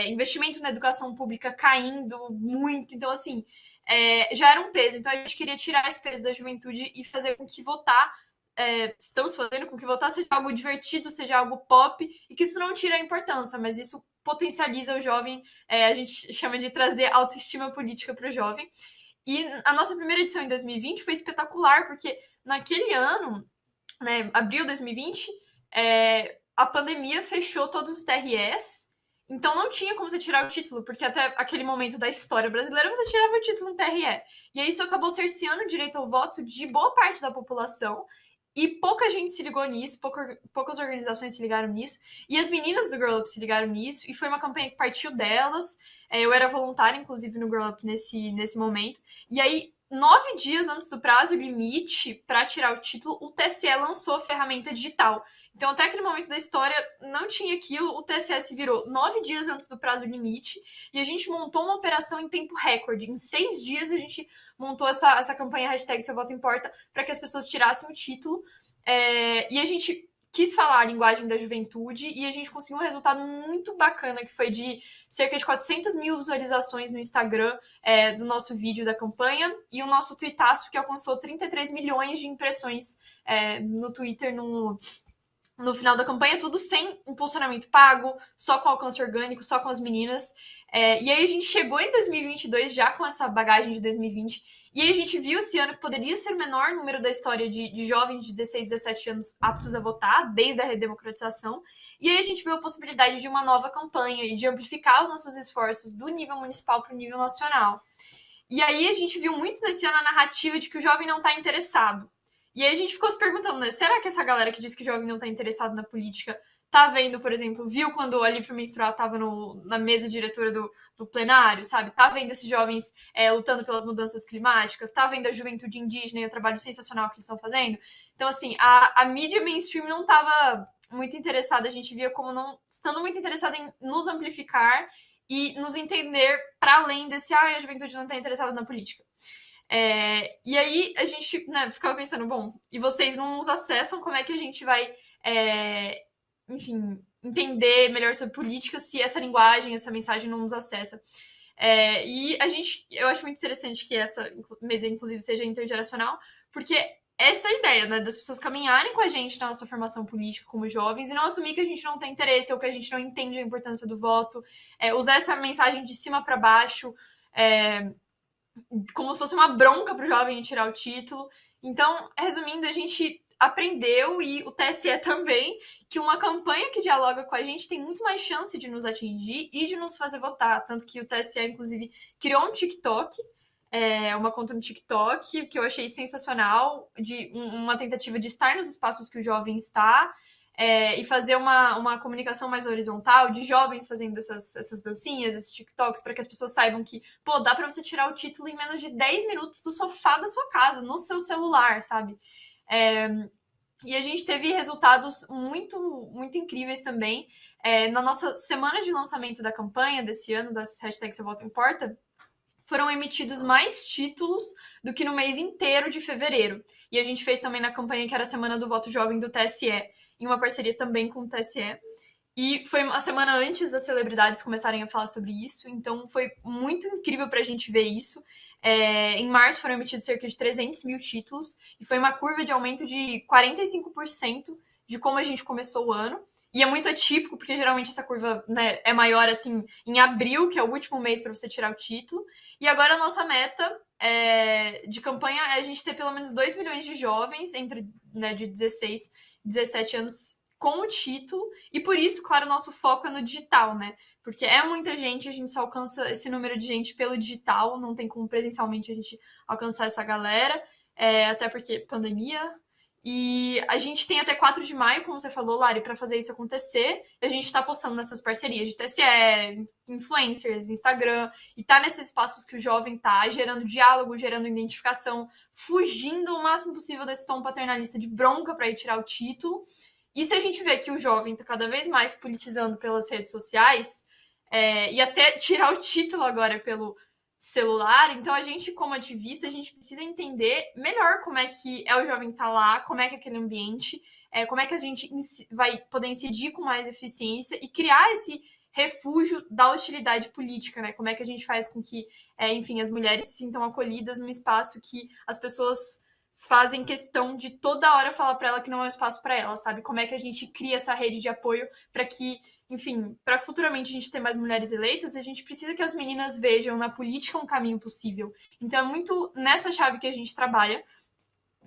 investimento na educação pública caindo muito. Então, assim, já era um peso. Então, a gente queria tirar esse peso da juventude e fazer com que estamos fazendo com que votar seja algo divertido, seja algo pop, e que isso não tira a importância, mas isso potencializa o jovem, a gente chama de trazer autoestima política para o jovem. E a nossa primeira edição em 2020 foi espetacular, porque naquele ano, né, abril de 2020, a pandemia fechou todos os TREs, então não tinha como você tirar o título, porque até aquele momento da história brasileira você tirava o título no TRE. E aí isso acabou cerceando o direito ao voto de boa parte da população, e pouca gente se ligou nisso, poucas organizações se ligaram nisso, e as meninas do Girl Up se ligaram nisso, e foi uma campanha que partiu delas. Eu era voluntária, inclusive, no Girl Up nesse momento. E aí, 9 dias antes do prazo limite para tirar o título, o TSE lançou a ferramenta digital. Então, até aquele momento da história, não tinha aquilo, o TSE se virou 9 dias antes do prazo limite, e a gente montou uma operação em tempo recorde. Em 6 dias, a gente montou essa campanha hashtag Seu Voto Importa para que as pessoas tirassem o título. E a gente quis falar a linguagem da juventude, e a gente conseguiu um resultado muito bacana, que foi de cerca de 400 mil visualizações no Instagram do nosso vídeo da campanha, e o nosso tweetaço, que alcançou 33 milhões de impressões no Twitter no final da campanha, tudo sem impulsionamento pago, só com alcance orgânico, só com as meninas. E aí a gente chegou em 2022 já com essa bagagem de 2020, e aí a gente viu esse ano que poderia ser o menor número da história de jovens de 16, 17 anos aptos a votar, desde a redemocratização. E aí a gente viu a possibilidade de uma nova campanha e de amplificar os nossos esforços do nível municipal para o nível nacional. E aí a gente viu muito nesse ano a narrativa de que o jovem não está interessado. E aí a gente ficou se perguntando, né? Será que essa galera que diz que o jovem não está interessado na política tá vendo, por exemplo, viu quando a Livre Menstrual estava na mesa diretora do plenário, sabe? Tá vendo esses jovens lutando pelas mudanças climáticas? Tá vendo a juventude indígena e o trabalho sensacional que eles estão fazendo? Então, assim, a mídia mainstream não estava muito interessada, a gente via como não estando muito interessada em nos amplificar e nos entender para além desse, a juventude não está interessada na política. E aí a gente, né, ficava pensando, bom, e vocês não nos acessam, como é que a gente vai, enfim, entender melhor sobre política se essa linguagem, essa mensagem não nos acessa? E eu acho muito interessante que essa mesa, inclusive, seja intergeracional, porque essa ideia, né, das pessoas caminharem com a gente na nossa formação política como jovens e não assumir que a gente não tem interesse ou que a gente não entende a importância do voto, usar essa mensagem de cima para baixo, como se fosse uma bronca para o jovem tirar o título. Então, resumindo, a gente aprendeu, e o TSE também, que uma campanha que dialoga com a gente tem muito mais chance de nos atingir e de nos fazer votar. Tanto que o TSE, inclusive, criou um TikTok, uma conta no TikTok, que eu achei sensacional, de uma tentativa de estar nos espaços que o jovem está, e fazer uma comunicação mais horizontal, de jovens fazendo essas dancinhas, esses TikToks, para que as pessoas saibam que, pô, dá para você tirar o título em menos de 10 minutos do sofá da sua casa, no seu celular, sabe? E a gente teve resultados muito, muito incríveis também. Na nossa semana de lançamento da campanha desse ano, das hashtags Seu Voto Importa, foram emitidos mais títulos do que no mês inteiro de fevereiro. E a gente fez também na campanha que era a Semana do Voto Jovem do TSE, em uma parceria também com o TSE. E foi uma semana antes das celebridades começarem a falar sobre isso, então foi muito incrível para a gente ver isso. Em março foram emitidos cerca de 300 mil títulos, e foi uma curva de aumento de 45% de como a gente começou o ano. E é muito atípico, porque geralmente essa curva, né, é maior assim em abril, que é o último mês para você tirar o título. E agora a nossa meta de campanha é a gente ter pelo menos 2 milhões de jovens entre, né, de 16 e 17 anos com o título. E por isso, claro, o nosso foco é no digital, né? Porque é muita gente, a gente só alcança esse número de gente pelo digital, não tem como presencialmente a gente alcançar essa galera, até porque pandemia. E a gente tem até 4 de maio, como você falou, Lari, para fazer isso acontecer. E a gente está postando nessas parcerias de TSE, influencers, Instagram, e tá nesses espaços que o jovem tá, gerando diálogo, gerando identificação, fugindo o máximo possível desse tom paternalista de bronca para ir tirar o título. E se a gente vê que o jovem tá cada vez mais politizando pelas redes sociais, e até tirar o título agora pelo celular, então a gente, como ativista, a gente precisa entender melhor como é que o jovem estar lá, como é que é aquele ambiente, como é que a gente vai poder incidir com mais eficiência e criar esse refúgio da hostilidade política, né? Como é que a gente faz com que, enfim, as mulheres se sintam acolhidas num espaço que as pessoas fazem questão de toda hora falar para ela que não é um espaço para ela, sabe? Como é que a gente cria essa rede de apoio para que, enfim, para futuramente a gente ter mais mulheres eleitas, a gente precisa que as meninas vejam na política um caminho possível. Então é muito nessa chave que a gente trabalha,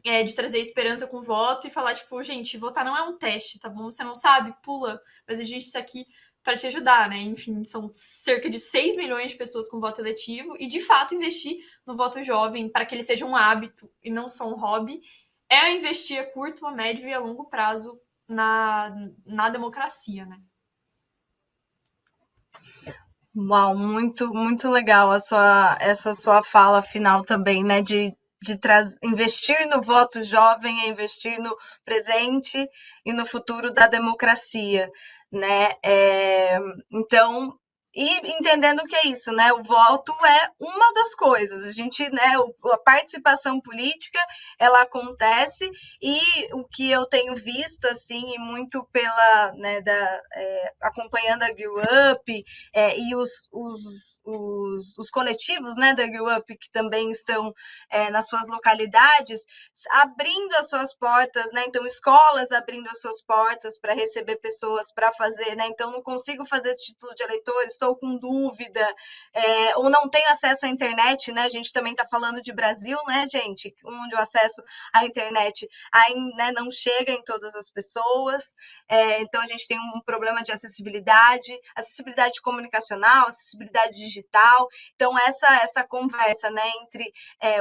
de trazer esperança com o voto e falar, tipo, gente, votar não é um teste, tá bom? Você não sabe? Pula. Mas a gente está aqui para te ajudar, né? Enfim, são cerca de 6 milhões de pessoas com voto eletivo e, de fato, investir no voto jovem para que ele seja um hábito e não só um hobby investir a curto, a médio e a longo prazo na democracia, né? Uau, muito, muito legal essa sua fala final também, né? De investir no voto jovem é investir no presente e no futuro da democracia, né? Então, E entendendo que é isso, né? O voto é uma das coisas. A gente, né? A participação política, ela acontece, e o que eu tenho visto, assim, e muito pela, né, acompanhando a Grow Up, e os coletivos, né, da Grow Up, que também estão nas suas localidades, abrindo as suas portas, né? Então, escolas abrindo as suas portas para receber pessoas para fazer, né? Então, não consigo fazer esse título de eleitor, estou com dúvida, ou não tenho acesso à internet, né? A gente também está falando de Brasil, né, gente? Onde o acesso à internet ainda, né, não chega em todas as pessoas, então a gente tem um problema de acessibilidade comunicacional, acessibilidade digital. Então, essa conversa, né, entre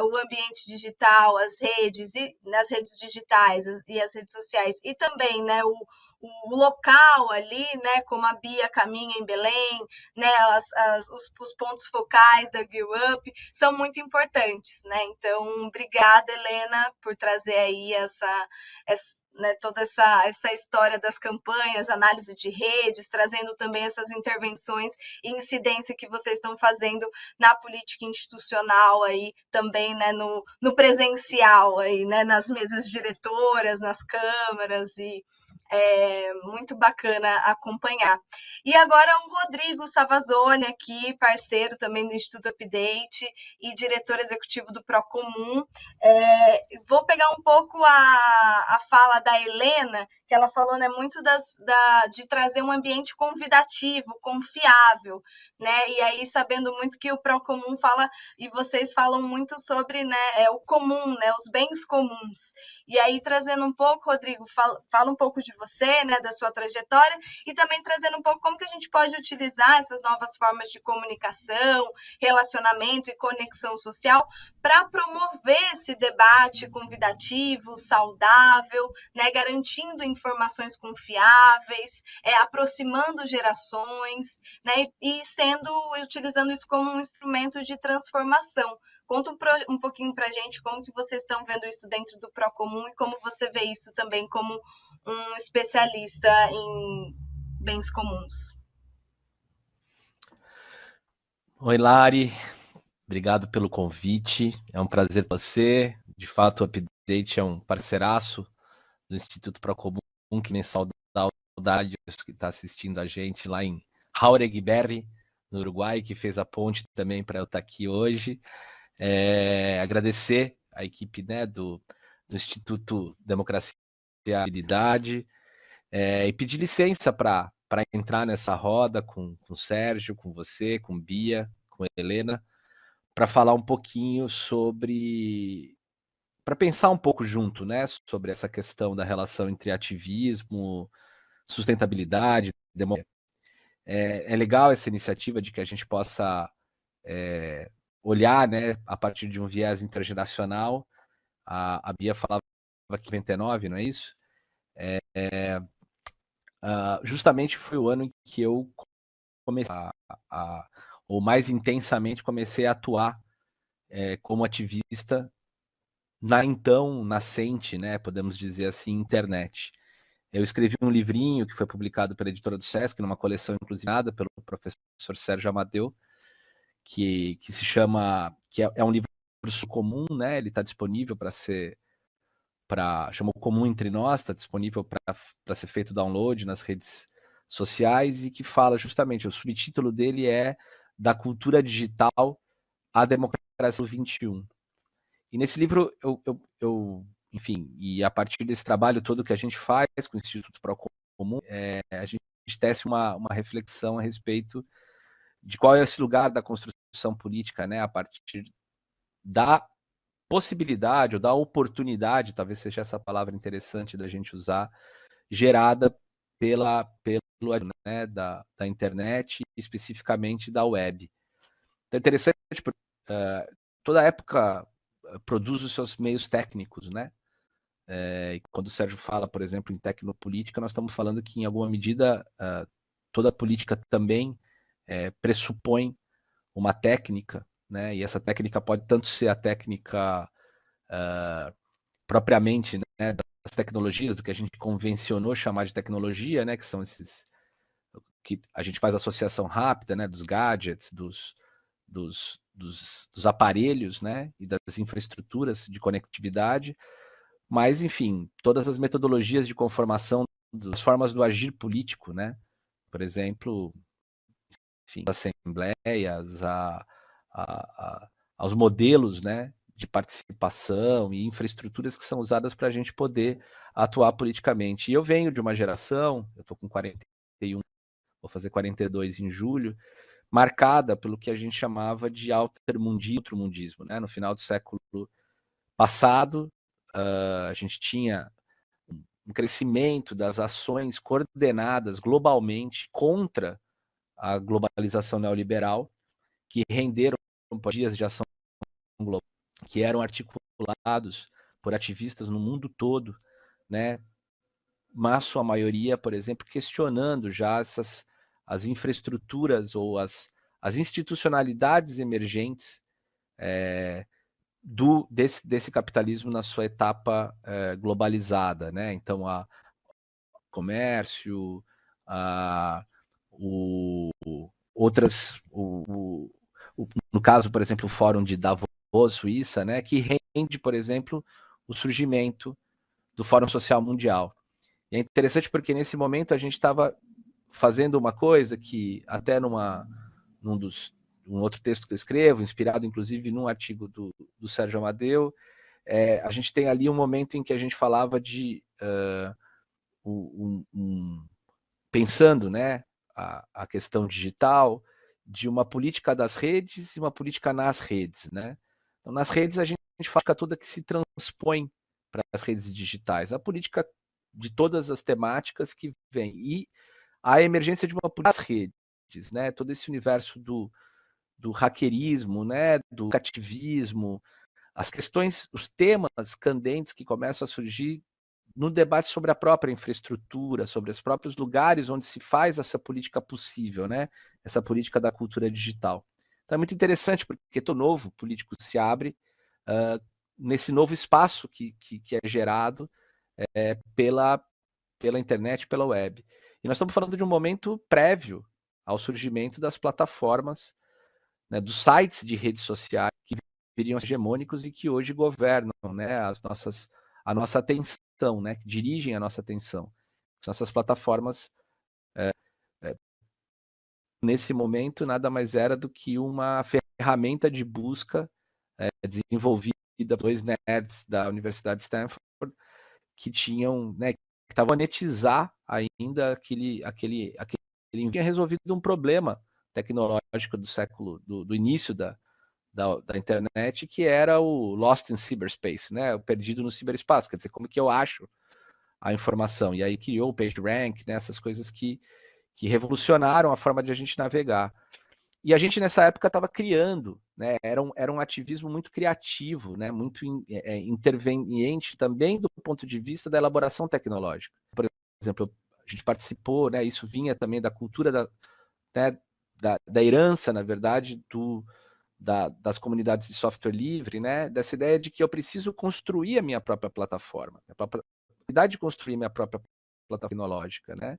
o ambiente digital, as redes, e nas redes digitais e as redes sociais, e também, né, o local ali, né, como a Bia caminha em Belém, né, os pontos focais da Grow Up são muito importantes, né? Então, obrigada, Helena, por trazer aí né, toda essa história das campanhas, análise de redes, trazendo também essas intervenções e incidência que vocês estão fazendo na política institucional aí também, né, no presencial aí, né, nas mesas diretoras, nas câmaras, e muito bacana acompanhar. E agora o Rodrigo Savazone aqui, parceiro também do Instituto Update e diretor executivo do Procomum. Vou pegar um pouco a fala da Helena, que ela falou, né, muito de trazer um ambiente convidativo, confiável, né? E aí, sabendo muito que o Procomum fala, e vocês falam muito sobre, né, o comum, né, os bens comuns. E aí, trazendo um pouco, Rodrigo, fala um pouco de você, né, da sua trajetória, e também trazendo um pouco como que a gente pode utilizar essas novas formas de comunicação, relacionamento e conexão social para promover esse debate convidativo, saudável, né, garantindo informações confiáveis, aproximando gerações, né, e utilizando isso como um instrumento de transformação. Conta um pouquinho para a gente como que vocês estão vendo isso dentro do Procomum e como você vê isso também como um especialista em bens comuns. Oi, Lari. Obrigado pelo convite. É um prazer ter você. De fato, o Update é um parceiraço do Instituto Procomum, que nem saudade que está assistindo a gente lá em Jauregui Berri, no Uruguai, que fez a ponte também para eu estar aqui hoje. Agradecer a equipe, né, do Instituto Democracia e Habilidade, e pedir licença para entrar nessa roda com o Sérgio, com você, com Bia, com Helena, para falar um pouquinho para pensar um pouco junto, né, sobre essa questão da relação entre ativismo, sustentabilidade, democracia. É legal essa iniciativa de que a gente possa olhar, né, a partir de um viés intergeracional. A Bia falava que 99, não é isso? Justamente foi o ano em que eu comecei ou mais intensamente comecei a atuar como ativista na então nascente, né, podemos dizer assim, internet. Eu escrevi um livrinho que foi publicado pela editora do Sesc, numa coleção inclusive pelo professor Sérgio Amadeu, que se chama, que é um livro comum, né? Ele está disponível chama o Comum Entre Nós, está disponível para ser feito download nas redes sociais, e que fala justamente, o subtítulo dele é Da Cultura Digital à Democracia do 21. E nesse livro, enfim, e a partir desse trabalho todo que a gente faz com o Instituto Procomum, a gente tece uma reflexão a respeito de qual é esse lugar da construção política, né, a partir da possibilidade ou da oportunidade, talvez seja essa palavra interessante da gente usar, gerada pelo né, da internet, especificamente da web. Então é interessante, porque toda época produz os seus meios técnicos, né? E quando o Sérgio fala, por exemplo, em tecnopolítica, nós estamos falando que, em alguma medida, toda política também pressupõe uma técnica, né? E essa técnica pode tanto ser a técnica propriamente, né, das tecnologias, do que a gente convencionou chamar de tecnologia, né? Que são esses que a gente faz associação rápida, né, dos gadgets, dos aparelhos, né, e das infraestruturas de conectividade, mas, enfim, todas as metodologias de conformação das formas do agir político, né, por exemplo, enfim, assembleias, aos modelos, né, de participação e infraestruturas que são usadas para a gente poder atuar politicamente. E eu venho de uma geração, eu estou com 41, vou fazer 42 em julho, marcada pelo que a gente chamava de altermundismo, né? No final do século passado, a gente tinha um crescimento das ações coordenadas globalmente contra a globalização neoliberal, que renderam dias de ação global, que eram articulados por ativistas no mundo todo, né? Mas sua maioria, por exemplo, questionando já as infraestruturas ou as institucionalidades emergentes desse capitalismo na sua etapa globalizada, né? Então, o comércio, no caso, por exemplo, o Fórum de Davos, Suíça, né? Que rende, por exemplo, o surgimento do Fórum Social Mundial. E é interessante porque nesse momento a gente estava fazendo uma coisa que até um outro texto que eu escrevo, inspirado inclusive num artigo do Sérgio Amadeu, a gente tem ali um momento em que a gente falava de pensando, né, a questão digital, de uma política das redes e uma política nas redes, né? Então, nas redes a gente faz a toda que se transpõe para as redes digitais, a política de todas as temáticas que vem, e a emergência de uma política das redes, né? Todo esse universo do hackerismo, né? Do ativismo, as questões, os temas candentes que começam a surgir no debate sobre a própria infraestrutura, sobre os próprios lugares onde se faz essa política possível, né? Essa política da cultura digital. Então é muito interessante, porque todo novo político se abre nesse novo espaço que é gerado pela internet, pela web. E nós estamos falando de um momento prévio ao surgimento das plataformas, né, dos sites de redes sociais que viriam hegemônicos e que hoje governam, né, a nossa atenção, né, que dirigem a nossa atenção. São essas plataformas, nesse momento, nada mais era do que uma ferramenta de busca desenvolvida por dois nerds da Universidade de Stanford, que tinham, né, que estavam a monetizar ainda tinha resolvido um problema tecnológico do início da internet, que era o Lost in Cyberspace, né, o perdido no ciberespaço, quer dizer, como que eu acho a informação? E aí criou o PageRank, né, essas coisas que revolucionaram a forma de a gente navegar. E a gente, nessa época, estava criando, né? Era um ativismo muito criativo, né? Muito interveniente também do ponto de vista da elaboração tecnológica. Por exemplo, a gente participou, né? Isso vinha também da cultura da herança, na verdade, das comunidades de software livre, né? Dessa ideia de que eu preciso construir a minha própria plataforma, a possibilidade de construir minha própria plataforma tecnológica, né?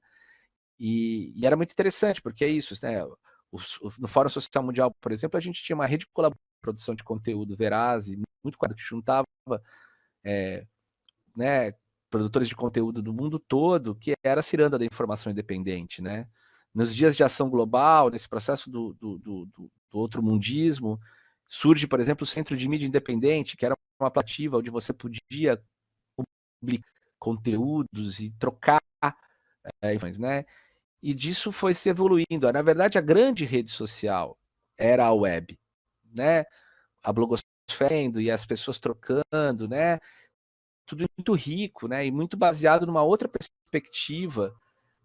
E era muito interessante, porque é isso, né? No Fórum Social Mundial, por exemplo, a gente tinha uma rede de colaboração, produção de conteúdo veraz e muito quadro que juntava né, produtores de conteúdo do mundo todo, que era a ciranda da informação independente, né? Nos dias de ação global, nesse processo do outro mundismo, surge, por exemplo, o Centro de Mídia Independente, que era uma plataforma onde você podia publicar conteúdos e trocar né? E disso foi se evoluindo. Na verdade, a grande rede social era a web, né? A blogosfera e as pessoas trocando, né? Tudo muito rico, né? E muito baseado numa outra perspectiva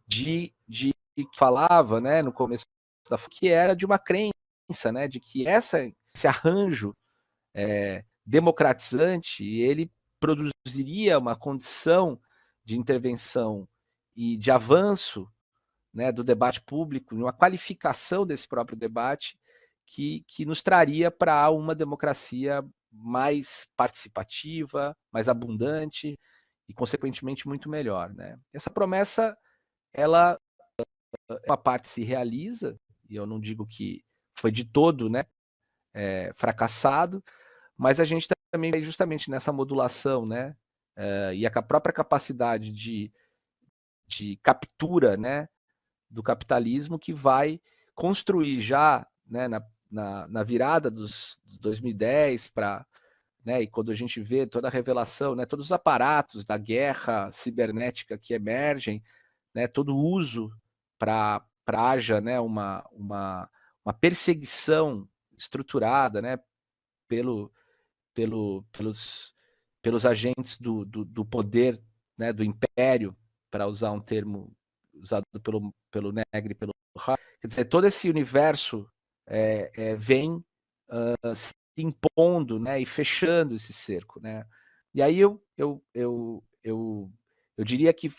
de que falava, né? No começo que era de uma crença, né? De que esse arranjo democratizante, ele produziria uma condição de intervenção e de avanço, né, do debate público, uma qualificação desse próprio debate que nos traria para uma democracia mais participativa, mais abundante e, consequentemente, muito melhor, né? Essa promessa, ela uma parte se realiza, e eu não digo que foi de todo, né, fracassado, mas a gente também vê justamente nessa modulação, né, e a própria capacidade de captura, né, do capitalismo que vai construir já, né, na virada dos 2010 para, né, e quando a gente vê toda a revelação, né, todos os aparatos da guerra cibernética que emergem, né, todo o uso para haja, né, uma perseguição estruturada, né, pelos agentes do poder, né, do império, para usar um termo usado pelo Negri, pelo Ra. Quer dizer, todo esse universo vem se impondo, né, e fechando esse cerco, né? E aí eu diria que,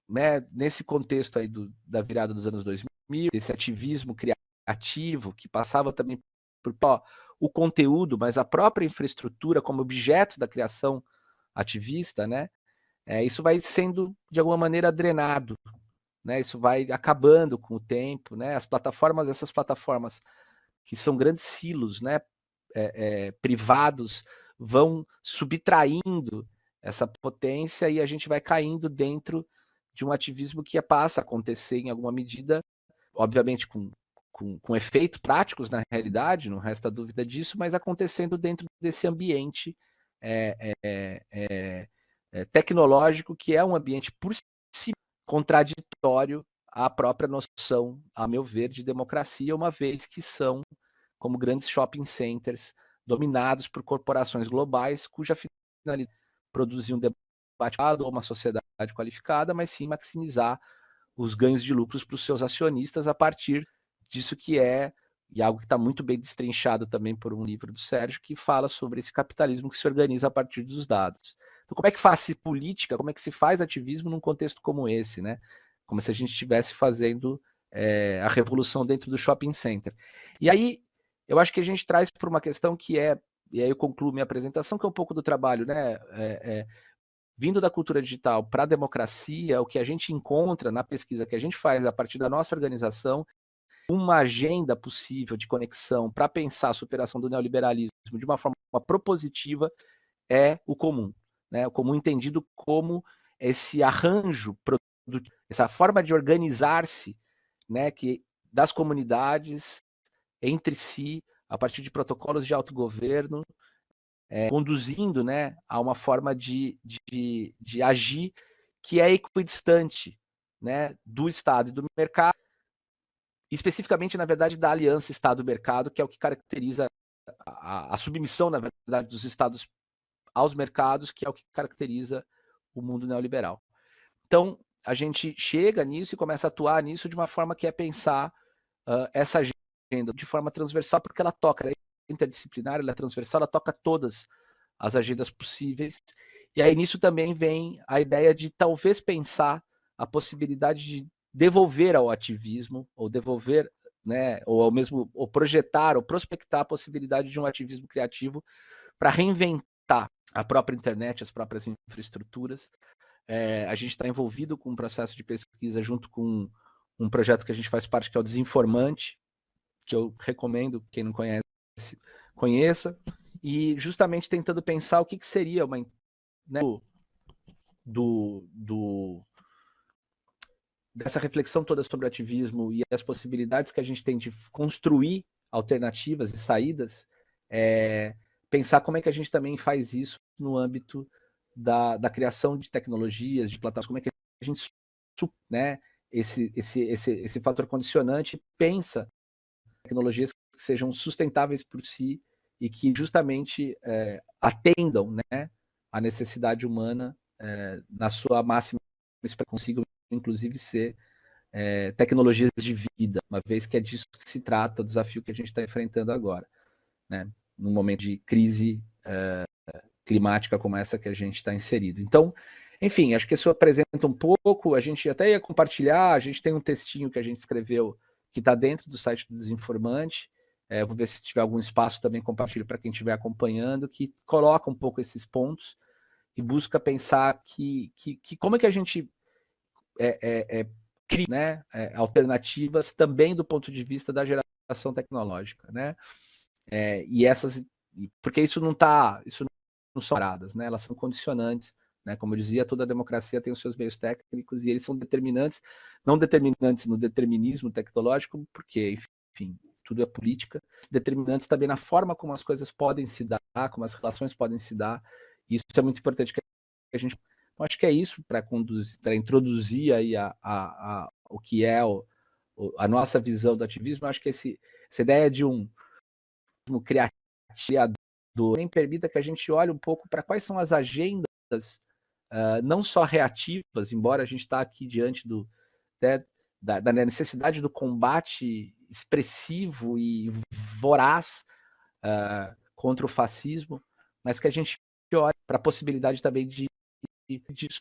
né, nesse contexto aí da virada dos anos 2000, desse ativismo criativo que passava também por o conteúdo, mas a própria infraestrutura como objeto da criação ativista, né? Isso vai sendo de alguma maneira drenado, né? Isso vai acabando com o tempo, né? Essas plataformas que são grandes silos, né? Privados, vão subtraindo essa potência e a gente vai caindo dentro de um ativismo que passa a acontecer em alguma medida, obviamente com efeitos práticos na realidade, não resta dúvida disso, mas acontecendo dentro desse ambiente tecnológico, que é um ambiente por si contraditório à própria noção, a meu ver, de democracia, uma vez que são como grandes shopping centers dominados por corporações globais, cuja finalidade é produzir um debate ou uma sociedade qualificada, mas sim maximizar os ganhos de lucros para os seus acionistas a partir disso que e algo que está muito bem destrinchado também por um livro do Sérgio, que fala sobre esse capitalismo que se organiza a partir dos dados. Então, como é que faz política, como é que se faz ativismo num contexto como esse, né? Como se a gente estivesse fazendo a revolução dentro do shopping center. E aí, eu acho que a gente traz para uma questão que e aí eu concluo minha apresentação, que é um pouco do trabalho, né? Vindo da cultura digital para a democracia, o que a gente encontra na pesquisa que a gente faz a partir da nossa organização, uma agenda possível de conexão para pensar a superação do neoliberalismo de uma forma propositiva é o comum, né? O comum entendido como esse arranjo, essa forma de organizar-se, né, que das comunidades entre si, a partir de protocolos de autogoverno, conduzindo, né, a uma forma de agir que é equidistante, né, do Estado e do mercado, especificamente, na verdade, da aliança Estado-mercado, que é o que caracteriza a submissão, na verdade, dos Estados aos mercados, que é o que caracteriza o mundo neoliberal. Então, a gente chega nisso e começa a atuar nisso de uma forma que é pensar essa agenda de forma transversal, porque ela toca, ela é interdisciplinar, ela é transversal, ela toca todas as agendas possíveis. E aí nisso também vem a ideia de talvez pensar a possibilidade de devolver ao ativismo, ou devolver, né, ou mesmo ou projetar, ou prospectar a possibilidade de um ativismo criativo para reinventar a própria internet, as próprias infraestruturas. A gente está envolvido com um processo de pesquisa junto com um projeto que a gente faz parte, que é o Desinformante, que eu recomendo, quem não conhece, conheça, e justamente tentando pensar o que seria uma, né, dessa reflexão toda sobre ativismo e as possibilidades que a gente tem de construir alternativas e saídas, pensar como é que a gente também faz isso no âmbito da criação de tecnologias, de plataformas, como é que a gente, né, esse fator condicionante pensa tecnologias que sejam sustentáveis por si e que justamente atendam, né, a necessidade humana na sua máxima, para consigam inclusive ser tecnologias de vida, uma vez que é disso que se trata o desafio que a gente está enfrentando agora, né, num momento de crise climática como essa que a gente está inserido. Então, enfim, acho que isso apresenta um pouco, a gente até ia compartilhar, a gente tem um textinho que a gente escreveu que está dentro do site do Desinformante, vou ver se tiver algum espaço também, compartilho para quem estiver acompanhando, que coloca um pouco esses pontos e busca pensar que como é que a gente crie, né, alternativas também do ponto de vista da geração tecnológica, né? Porque isso não são paradas, né? Elas são condicionantes, né? Como eu dizia, toda democracia tem os seus meios técnicos e eles são determinantes, não determinantes no determinismo tecnológico, porque, enfim, tudo é política, determinantes também na forma como as coisas podem se dar, como as relações podem se dar. E isso é muito importante que a gente. Então, acho que é isso para introduzir aí o que é a nossa visão do ativismo. Eu acho que essa ideia de um criador também permita que a gente olhe um pouco para quais são as agendas, não só reativas, embora a gente está aqui diante da necessidade do combate expressivo e voraz contra o fascismo, mas que a gente olhe para a possibilidade também disso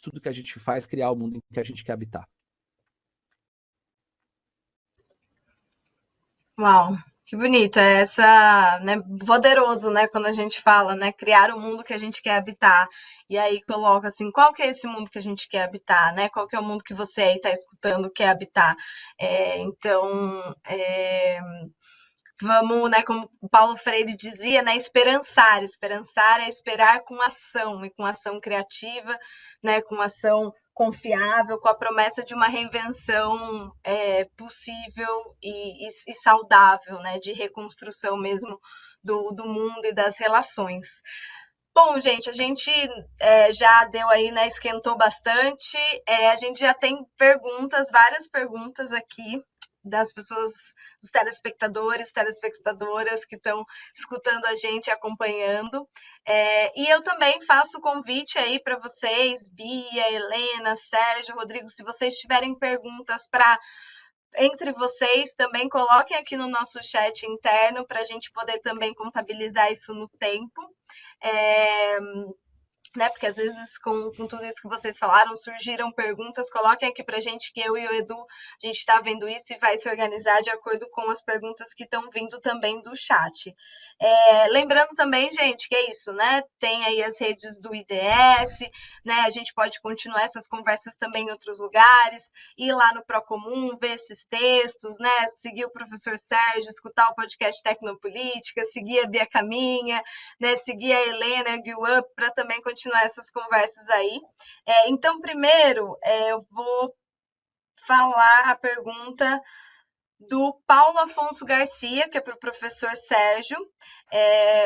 tudo que a gente faz, criar o mundo em que a gente quer habitar. Uau, que bonito, né, poderoso, né, quando a gente fala, né, criar o mundo que a gente quer habitar, e aí coloca assim, qual que é esse mundo que a gente quer habitar, né, qual que é o mundo que você aí está escutando quer habitar, então, vamos, né, como o Paulo Freire dizia, né, esperançar é esperar com ação, e com ação criativa, né, com ação confiável, com a promessa de uma reinvenção possível e saudável, né, de reconstrução mesmo do mundo e das relações. Bom, gente, a gente já deu aí, né, esquentou bastante, a gente já tem várias perguntas aqui das pessoas, dos telespectadores, telespectadoras que estão escutando a gente, acompanhando. E eu também faço o convite aí para vocês, Bia, Helena, Sérgio, Rodrigo, se vocês tiverem perguntas entre vocês, também coloquem aqui no nosso chat interno para a gente poder também contabilizar isso no tempo. Né? Porque às vezes com tudo isso que vocês falaram, surgiram perguntas, coloquem aqui pra gente que eu e o Edu, a gente está vendo isso e vai se organizar de acordo com as perguntas que estão vindo também do chat. Lembrando também, gente, que é isso, né? Tem aí as redes do IDS, né? A gente pode continuar essas conversas também em outros lugares, ir lá no Procomum, ver esses textos, né? Seguir o professor Sérgio, escutar o podcast Tecnopolítica, seguir a Bia Caminha, né? Seguir a Helena, a Give Up, para também continuar essas conversas aí. Então, primeiro, eu vou falar a pergunta do Paulo Afonso Garcia, que é para o professor Sérgio.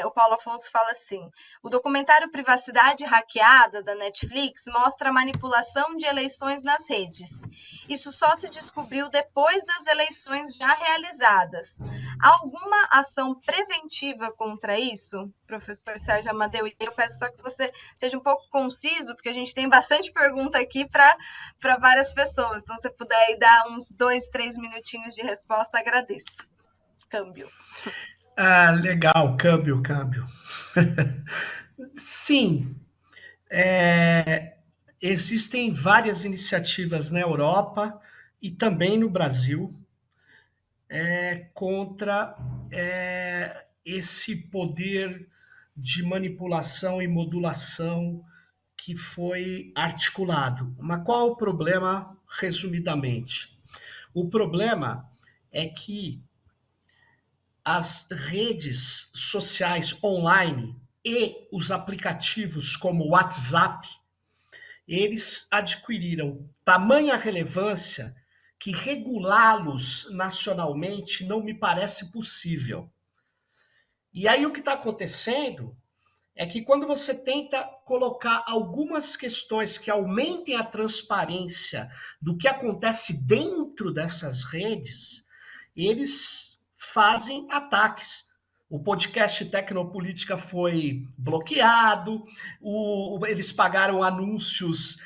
O Paulo Afonso fala assim: o documentário Privacidade Hackeada, da Netflix, mostra a manipulação de eleições nas redes. Isso só se descobriu depois das eleições já realizadas. Há alguma ação preventiva contra isso? Professor Sérgio Amadeu, eu peço só que você seja um pouco conciso, porque a gente tem bastante pergunta aqui para várias pessoas. Então, se puder aí dar uns 2, 3 minutinhos de resposta, agradeço. Câmbio. Legal, câmbio. Sim, existem várias iniciativas na Europa e também no Brasil contra esse poder de manipulação e modulação que foi articulado. Mas qual o problema, resumidamente? O problema é que as redes sociais online e os aplicativos como o WhatsApp, eles adquiriram tamanha relevância que regulá-los nacionalmente não me parece possível. E aí o que está acontecendo é que quando você tenta colocar algumas questões que aumentem a transparência do que acontece dentro dessas redes, eles fazem ataques. O podcast Tecnopolítica foi bloqueado, eles pagaram anúncios,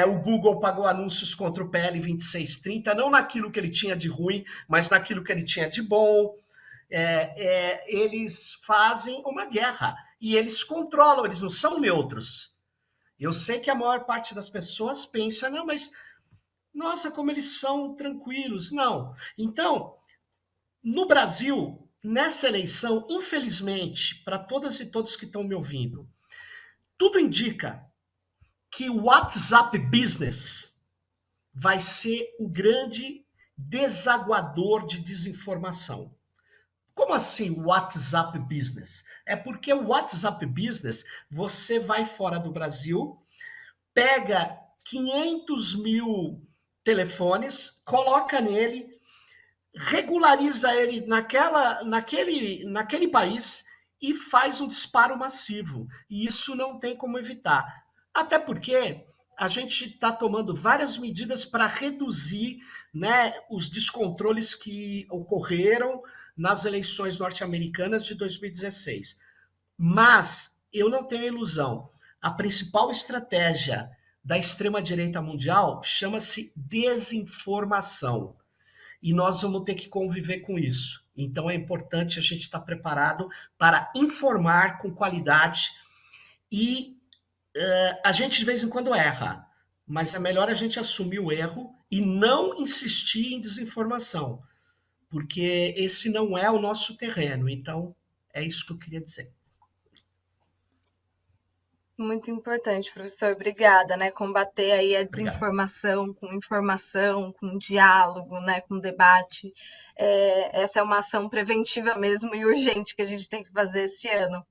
o Google pagou anúncios contra o PL 2630, não naquilo que ele tinha de ruim, mas naquilo que ele tinha de bom. Eles fazem uma guerra e eles controlam, eles não são neutros. Eu sei que a maior parte das pessoas pensa, não, mas nossa, como eles são tranquilos. Não. Então, no Brasil, nessa eleição, infelizmente, para todas e todos que estão me ouvindo, tudo indica que o WhatsApp Business vai ser o grande desaguador de desinformação. Como assim WhatsApp Business? É porque o WhatsApp Business, você vai fora do Brasil, pega 500 mil telefones, coloca nele, regulariza ele naquele país e faz um disparo massivo. E isso não tem como evitar. Até porque a gente está tomando várias medidas para reduzir, né, os descontroles que ocorreram nas eleições norte-americanas de 2016. Mas eu não tenho ilusão. A principal estratégia da extrema-direita mundial chama-se desinformação. E nós vamos ter que conviver com isso. Então é importante a gente estar preparado para informar com qualidade e a gente de vez em quando erra, mas é melhor a gente assumir o erro e não insistir em desinformação, porque esse não é o nosso terreno. Então é isso que eu queria dizer. Muito importante, professor. Obrigada, né? Combater aí a Obrigado. desinformação, com diálogo, né? Com debate. Essa é uma ação preventiva mesmo e urgente que a gente tem que fazer esse ano.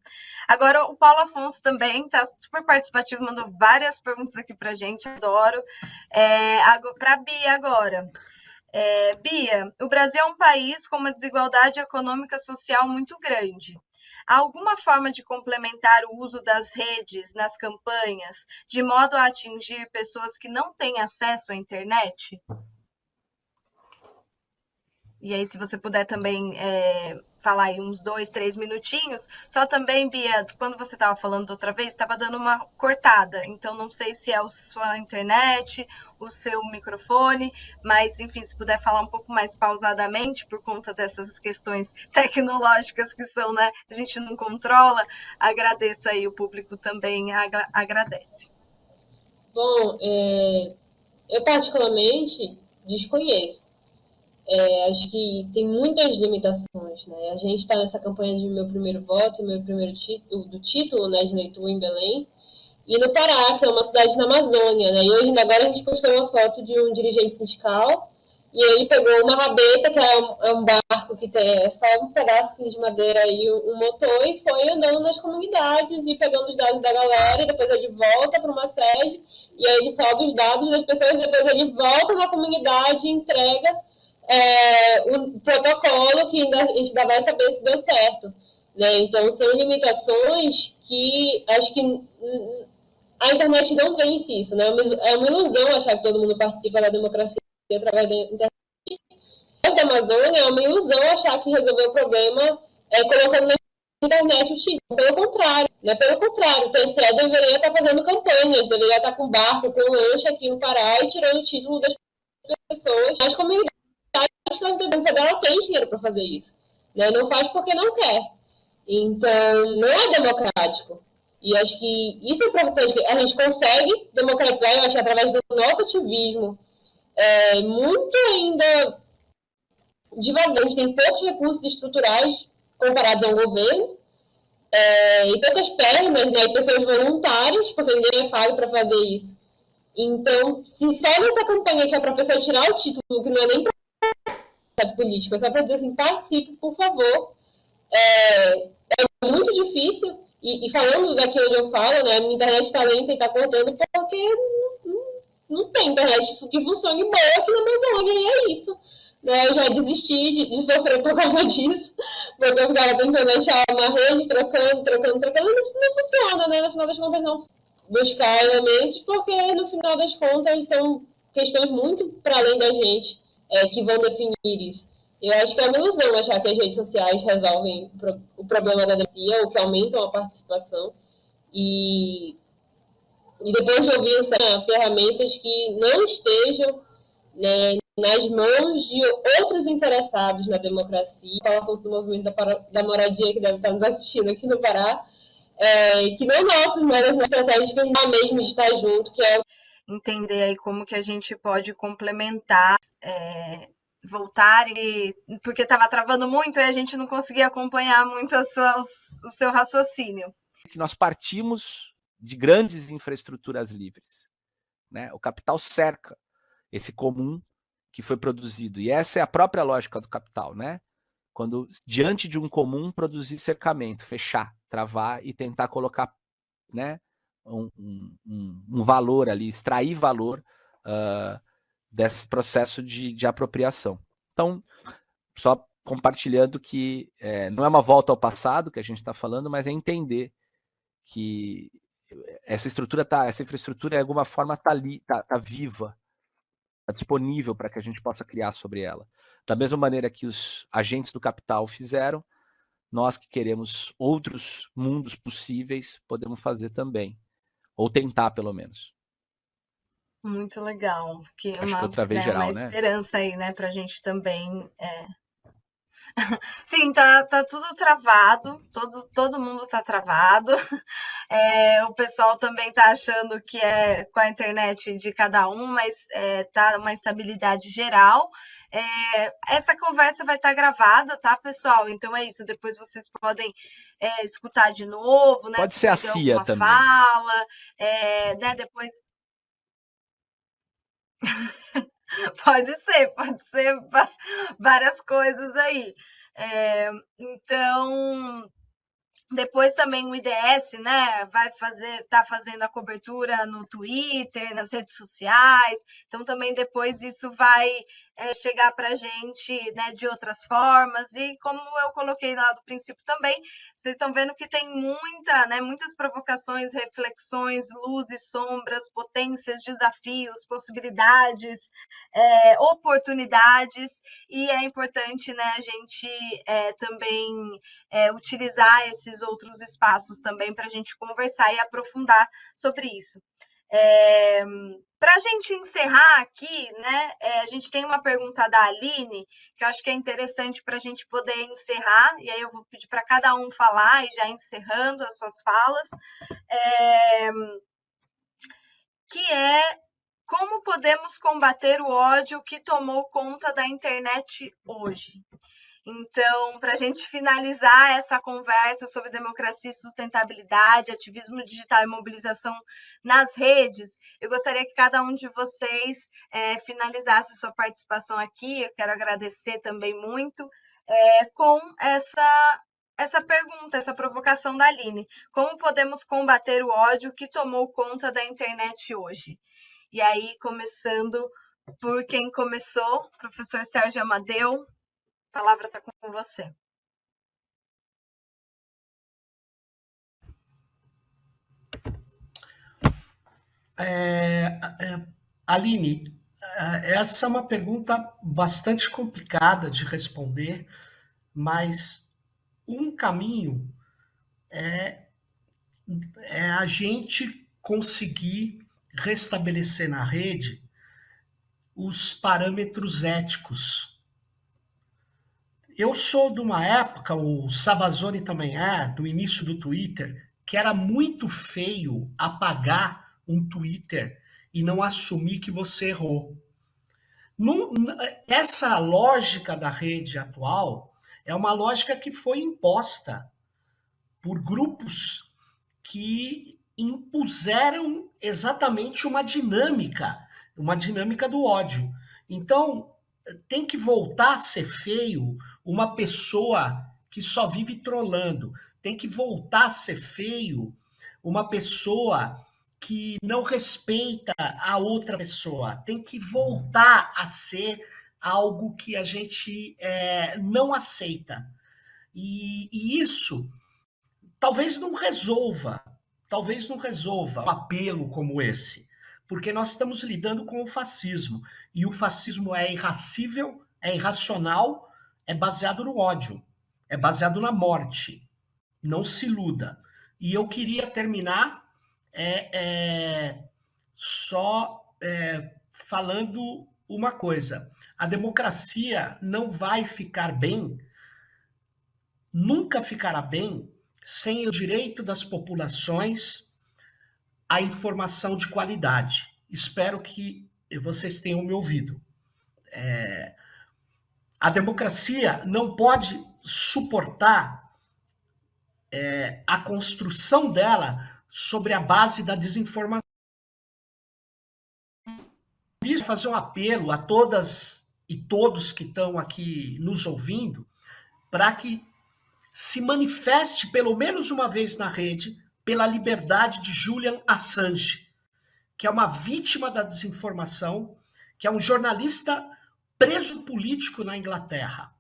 Agora, o Paulo Afonso também está super participativo, mandou várias perguntas aqui para a gente, adoro. Para a Bia agora. Bia, o Brasil é um país com uma desigualdade econômica e social muito grande. Há alguma forma de complementar o uso das redes nas campanhas, de modo a atingir pessoas que não têm acesso à internet? E aí, se você puder também falar aí uns 2, 3 minutinhos. Só também, Bia, quando você estava falando outra vez, estava dando uma cortada. Então, não sei se é a sua internet, o seu microfone, mas, enfim, se puder falar um pouco mais pausadamente, por conta dessas questões tecnológicas que são, né? A gente não controla. Agradeço aí, o público também agradece. Bom, eu particularmente desconheço. Acho que tem muitas limitações, né? A gente está nessa campanha de meu primeiro voto, meu primeiro título, né, de eleitor em Belém, e no Pará, que é uma cidade na Amazônia, né? E hoje, agora, a gente postou uma foto de um dirigente sindical, e ele pegou uma rabeta, que é um barco que tem só um pedaço de madeira e um motor, e foi andando nas comunidades e pegando os dados da galera, e depois ele volta para uma sede, e aí ele sobe os dados das pessoas, e depois ele volta na comunidade e entrega um protocolo que a gente ainda vai saber se deu certo, né? Então, são limitações que acho que a internet não vence isso, né? É uma ilusão achar que todo mundo participa da democracia através da internet. Da Amazônia é uma ilusão achar que resolveu o problema colocando na internet o título. Pelo contrário, né? Pelo contrário, o TSE deveria estar fazendo campanhas, deveria estar com barco, com lancha aqui no Pará e tirando o título das pessoas. As comunidades que o governo federal tem dinheiro para fazer isso, né? Não faz porque não quer. Então, não é democrático. E acho que isso é importante, que a gente consegue democratizar, eu acho que através do nosso ativismo, muito ainda devagar, a gente tem poucos recursos estruturais comparados ao governo, e poucas pernas, né, e pessoas voluntárias, porque ninguém é pago para fazer isso. Então, se só nessa campanha que é para a pessoa tirar o título, que não é nem político, é só para dizer assim, participe, por favor. É muito difícil, e falando daqui onde eu falo, né, a minha internet está lenta e está cortando, porque não tem internet que funcione boa aqui na Amazônia, e é isso. Né, eu já desisti de sofrer por causa disso, porque eu ficava tentando achar uma rede, trocando, e não funciona, né, no final das contas não funciona. Buscar elementos, porque no final das contas são questões muito para além da gente, que vão definir isso. Eu acho que é uma ilusão achar que as redes sociais resolvem o problema da democracia ou que aumentam a participação. E depois de ouvir ferramentas que não estejam, né, nas mãos de outros interessados na democracia. O Paulo Afonso do Movimento da Moradia, que deve estar nos assistindo aqui no Pará, que não nossos, mas as estratégias que a gente mesmo de estar junto, que é entender aí como que a gente pode complementar, voltar, porque estava travando muito e a gente não conseguia acompanhar muito o seu raciocínio. Nós partimos de grandes infraestruturas livres, né? O capital cerca. esse comum que foi produzido. E essa é a própria lógica do capital, né? Quando, diante de um comum, produzir cercamento, fechar, travar e tentar colocar, né, um valor ali, extrair valor desse processo de apropriação. Então, só compartilhando que não é uma volta ao passado que a gente está falando, mas é entender que essa infraestrutura de alguma forma está ali, está viva, está disponível para que a gente possa criar sobre ela. Da mesma maneira que os agentes do capital fizeram, nós que queremos outros mundos possíveis, podemos fazer também. Ou tentar, pelo menos. Muito legal. Que Acho que eu travei geral, uma né? esperança aí, né, para a gente também. Sim, tá tudo travado, todo mundo tá travado. O pessoal também tá achando que é com a internet de cada um, mas tá uma instabilidade geral. Essa conversa vai estar gravada, tá, pessoal? Então é isso. Depois vocês podem escutar de novo, né? Pode se ser a perder CIA alguma também. fala, né? Depois pode ser várias coisas aí. Então, depois também o IDS, né, tá fazendo a cobertura no Twitter, nas redes sociais. Então também depois isso vai chegar para a gente, né, de outras formas. E como eu coloquei lá do princípio também, vocês estão vendo que tem muitas provocações, reflexões, luzes, sombras, potências, desafios, possibilidades, oportunidades. E é importante, né, a gente também utilizar esses outros espaços também para a gente conversar e aprofundar sobre isso. Para a gente encerrar aqui, né, a gente tem uma pergunta da Aline, que eu acho que é interessante para a gente poder encerrar, e aí eu vou pedir para cada um falar e já encerrando as suas falas, que é: como podemos combater o ódio que tomou conta da internet hoje? Então, para a gente finalizar essa conversa sobre democracia e sustentabilidade, ativismo digital e mobilização nas redes, eu gostaria que cada um de vocês finalizasse sua participação aqui. Eu quero agradecer também muito com essa pergunta, essa provocação da Aline. Como podemos combater o ódio que tomou conta da internet hoje? E aí, começando por quem começou, professor Sérgio Amadeu, a palavra está com você. Aline, essa é uma pergunta bastante complicada de responder, mas um caminho é a gente conseguir restabelecer na rede os parâmetros éticos. Eu sou de uma época, o Savazone também do início do Twitter, que era muito feio apagar um Twitter e não assumir que você errou. Essa lógica da rede atual é uma lógica que foi imposta por grupos que impuseram exatamente uma dinâmica do ódio. Então, tem que voltar a ser feio uma pessoa que só vive trolando. Tem que voltar a ser feio uma pessoa que não respeita a outra pessoa. Tem que voltar a ser algo que a gente não aceita. E isso talvez não resolva um apelo como esse, porque nós estamos lidando com o fascismo, e o fascismo é irracível, é irracional, é baseado no ódio, é baseado na morte. Não se iluda. E eu queria terminar só falando uma coisa: a democracia não vai ficar bem, nunca ficará bem, sem o direito das populações à informação de qualidade. Espero que vocês tenham me ouvido. A democracia não pode suportar a construção dela sobre a base da desinformação. Isso fazer um apelo a todas e todos que estão aqui nos ouvindo para que se manifeste pelo menos uma vez na rede pela liberdade de Julian Assange, que é uma vítima da desinformação, que é um jornalista preso político na Inglaterra.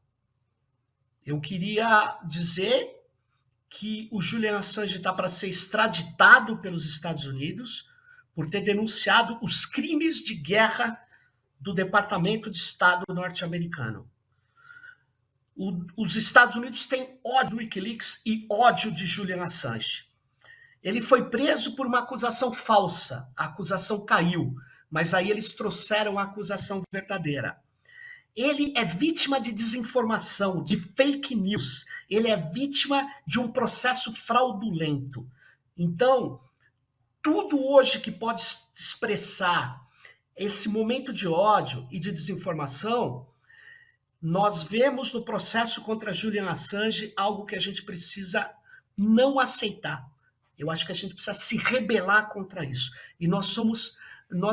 Eu queria dizer que o Julian Assange está para ser extraditado pelos Estados Unidos por ter denunciado os crimes de guerra do Departamento de Estado norte-americano. Os Estados Unidos têm ódio do Wikileaks e ódio de Julian Assange. Ele foi preso por uma acusação falsa. A acusação caiu, mas aí eles trouxeram a acusação verdadeira. Ele é vítima de desinformação, de fake news. Ele é vítima de um processo fraudulento. Então, tudo hoje que pode expressar esse momento de ódio e de desinformação, nós vemos no processo contra Julian Assange algo que a gente precisa não aceitar. Eu acho que a gente precisa se rebelar contra isso. E nós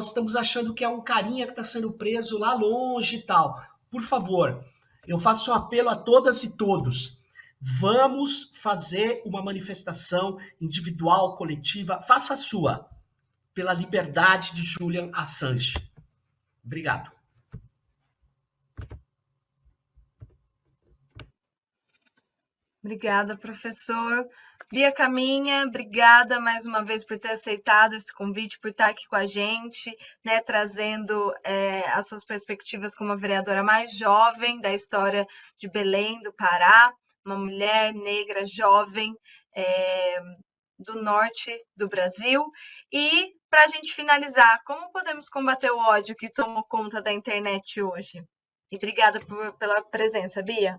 estamos achando que é um carinha que está sendo preso lá longe e tal. Por favor, eu faço um apelo a todas e todos. Vamos fazer uma manifestação individual, coletiva, faça a sua, pela liberdade de Julian Assange. Obrigado. Obrigada, professor. Bia Caminha, obrigada mais uma vez por ter aceitado esse convite, por estar aqui com a gente, né, trazendo as suas perspectivas como a vereadora mais jovem da história de Belém, do Pará, uma mulher negra jovem do norte do Brasil. E, para a gente finalizar, como podemos combater o ódio que tomou conta da internet hoje? E obrigada pela presença, Bia.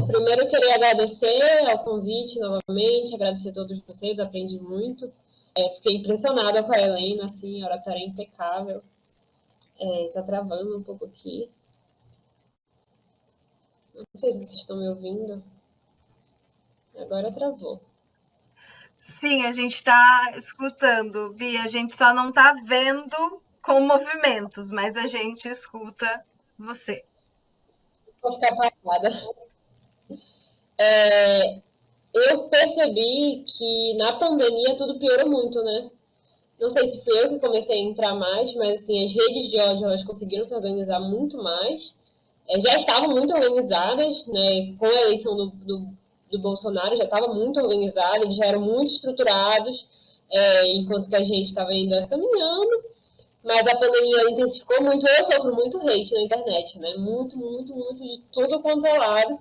Primeiro, eu queria agradecer ao convite novamente, agradecer a todos vocês, aprendi muito. Fiquei impressionada com a Helena, assim, a oratória é impecável. Tá travando um pouco aqui. Não sei se vocês estão me ouvindo. Agora travou. Sim, a gente está escutando, Bia. A gente só não está vendo com movimentos, mas a gente escuta você. Vou ficar parada. Eu percebi que na pandemia tudo piorou muito, né? Não sei se fui eu que comecei a entrar mais, mas assim, as redes de ódio elas conseguiram se organizar muito mais. Já estavam muito organizadas, né? Com a eleição do Bolsonaro já estava muito organizada, eles já eram muito estruturados, enquanto que a gente estava ainda caminhando. Mas a pandemia intensificou muito. Eu sofro muito hate na internet, né? Muito, muito, muito, de tudo quanto é lado.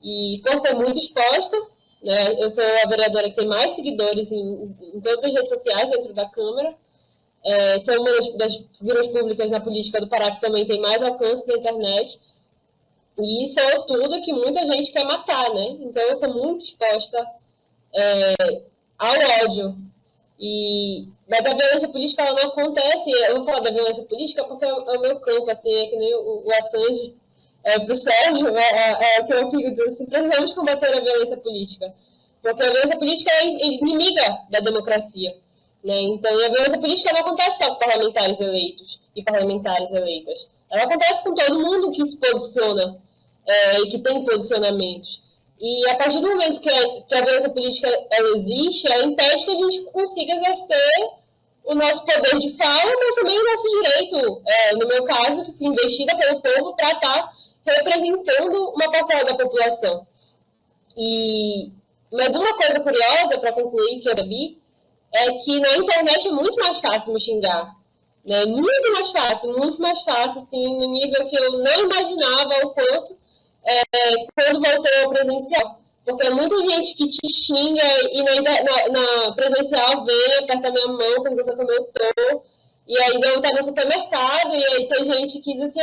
E por ser muito exposta, né? Eu sou a vereadora que tem mais seguidores em todas as redes sociais dentro da Câmara. Sou uma das figuras públicas na política do Pará que também tem mais alcance na internet. E isso é tudo que muita gente quer matar, né? Então eu sou muito exposta ao ódio. Mas a violência política ela não acontece. Eu vou falar da violência política porque é o meu campo, assim, é que nem o Assange para o Sérgio, é o que eu fico dizendo assim, precisamos combater a violência política, porque a violência política é inimiga da democracia, né? Então, a violência política não acontece só com parlamentares eleitos e parlamentares eleitas, ela acontece com todo mundo que se posiciona e que tem posicionamentos. E a partir do momento que a violência política ela existe, ela impede que a gente consiga exercer o nosso poder de fala, mas também o nosso direito, no meu caso, que fui investida pelo povo para estar representando uma parcela da população. Mas uma coisa curiosa, para concluir, que eu vi, é que na internet é muito mais fácil me xingar. Né? Muito mais fácil, assim, no nível que eu não imaginava o quanto quando voltei ao presencial. Porque é muita gente que te xinga e na presencial vem, aperta minha mão, pergunta como eu tô. E aí eu estava no supermercado e aí tem gente que diz assim,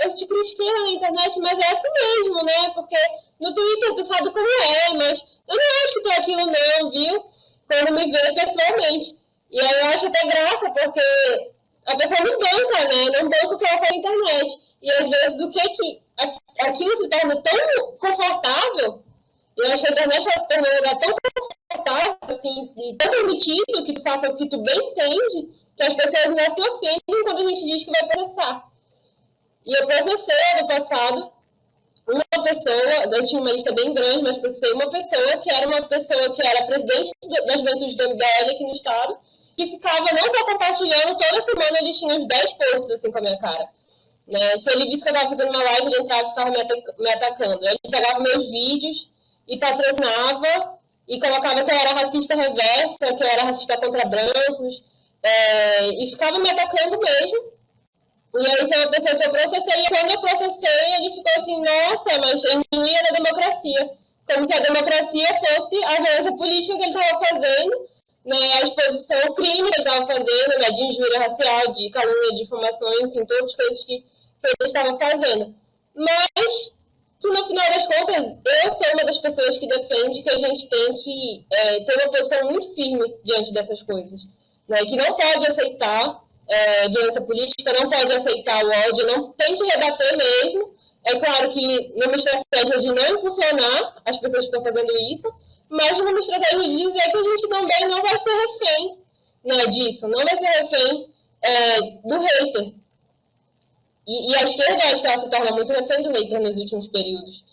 eu te critiquei lá na internet, mas é assim mesmo, né? Porque no Twitter tu sabe como é, mas eu não acho que tu é aquilo não, viu? Quando me vê pessoalmente. E aí eu acho até graça, porque a pessoa não banca, né? Não banca o que ela faz na internet. E às vezes o que aquilo se torna tão confortável, eu acho que a internet se tornou um lugar tão confortável, assim, e tão permitido que tu faça o que tu bem entende, que as pessoas ainda se ofendem quando a gente diz que vai processar. E eu processei ano passado uma pessoa, eu tinha uma lista bem grande, mas processei uma pessoa que era presidente da juventude do MBL aqui no estado, que ficava não só compartilhando, toda semana ele tinha uns 10 posts assim com a minha cara. Né? Se ele visse que eu estava fazendo uma live, ele entrava e ficava me atacando. Ele pegava meus vídeos e patrocinava e colocava que eu era racista reversa, que eu era racista contra brancos, e ficava me atacando mesmo. E aí foi uma pessoa que eu processei, e quando eu processei, ele ficou assim, nossa, mas é inimiga da democracia. Como se a democracia fosse a violência política que ele estava fazendo, né, a exposição, o crime que ele estava fazendo, né, de injúria racial, de calúnia, de difamação, enfim, todas as coisas que ele estava fazendo. Mas que, no final das contas, eu sou uma das pessoas que defende que a gente tem que ter uma posição muito firme diante dessas coisas. Né, que não pode aceitar violência política, não pode aceitar o ódio, não tem que rebater mesmo. É claro que numa estratégia de não impulsionar as pessoas que estão fazendo isso, mas numa estratégia de dizer que a gente também não vai ser refém, né, disso, não vai ser refém do hater. E a esquerda, acho que ela se torna muito refém do hater nos últimos períodos.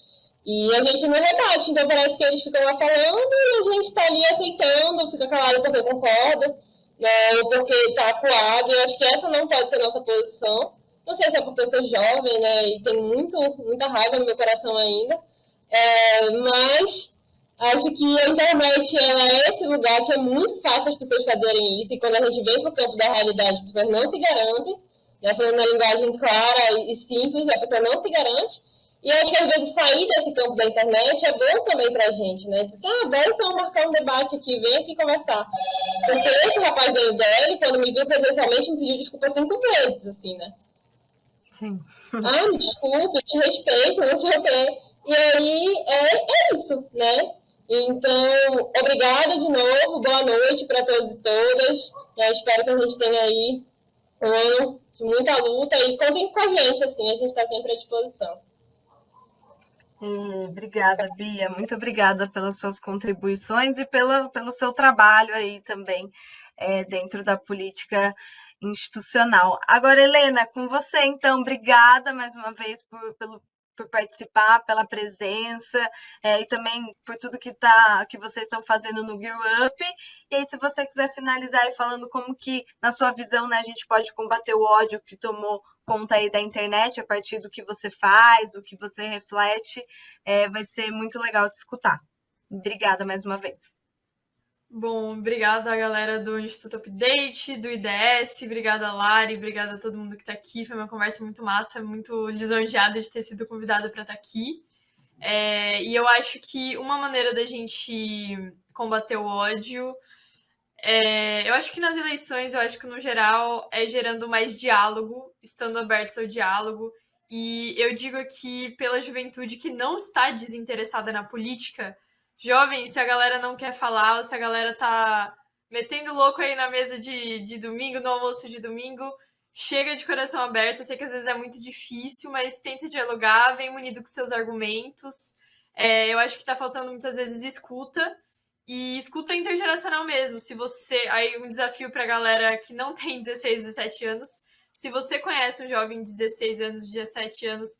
E a gente não rebate, então parece que eles ficam lá falando e a gente está ali aceitando, fica calado porque concorda, né, ou porque está acuado, e eu acho que essa não pode ser a nossa posição. Não sei se é porque eu sou jovem, né, e tenho muita raiva no meu coração ainda, mas acho que a internet ela é esse lugar que é muito fácil as pessoas fazerem isso, e quando a gente vem para o campo da realidade, as pessoas não se garantem, né, falando na linguagem clara e simples, a pessoa não se garante. E eu acho que, às vezes, sair desse campo da internet é bom também pra gente, né? Dizer, bom, então marcar um debate aqui, vem aqui conversar. Porque esse rapaz da UDL, quando me viu presencialmente, me pediu desculpa 5 vezes, assim, né? Sim. Me desculpa, te respeito, não sei o quê. E aí, é isso, né? Então, obrigada de novo, boa noite para todos e todas. Eu espero que a gente tenha aí um ano de muita luta e contem com a gente, assim, a gente está sempre à disposição. Obrigada, Bia. Muito obrigada pelas suas contribuições e pelo seu trabalho aí também dentro da política institucional. Agora, Helena, com você, então, obrigada mais uma vez por participar, pela presença e também por tudo que vocês estão fazendo no Gear Up. E aí, se você quiser finalizar aí falando como que, na sua visão, né, a gente pode combater o ódio que tomou conta aí da internet a partir do que você faz, do que você reflete, vai ser muito legal de escutar. Obrigada mais uma vez. Bom, obrigada a galera do Instituto Update, do IDS, obrigada Lari, obrigada a todo mundo que está aqui. Foi uma conversa muito massa, muito lisonjeada de ter sido convidada para estar aqui. E eu acho que uma maneira da gente combater o ódio, eu acho que nas eleições, eu acho que no geral é gerando mais diálogo, estando abertos ao diálogo. E eu digo aqui pela juventude que não está desinteressada na política. Jovem, se a galera não quer falar ou se a galera tá metendo louco aí na mesa de domingo, no almoço de domingo, chega de coração aberto. Eu sei que às vezes é muito difícil, mas tenta dialogar, vem munido com seus argumentos. Eu acho que tá faltando muitas vezes escuta, e escuta intergeracional mesmo. Se você... Aí um desafio pra galera que não tem 16, 17 anos, se você conhece um jovem de 16 anos, 17 anos,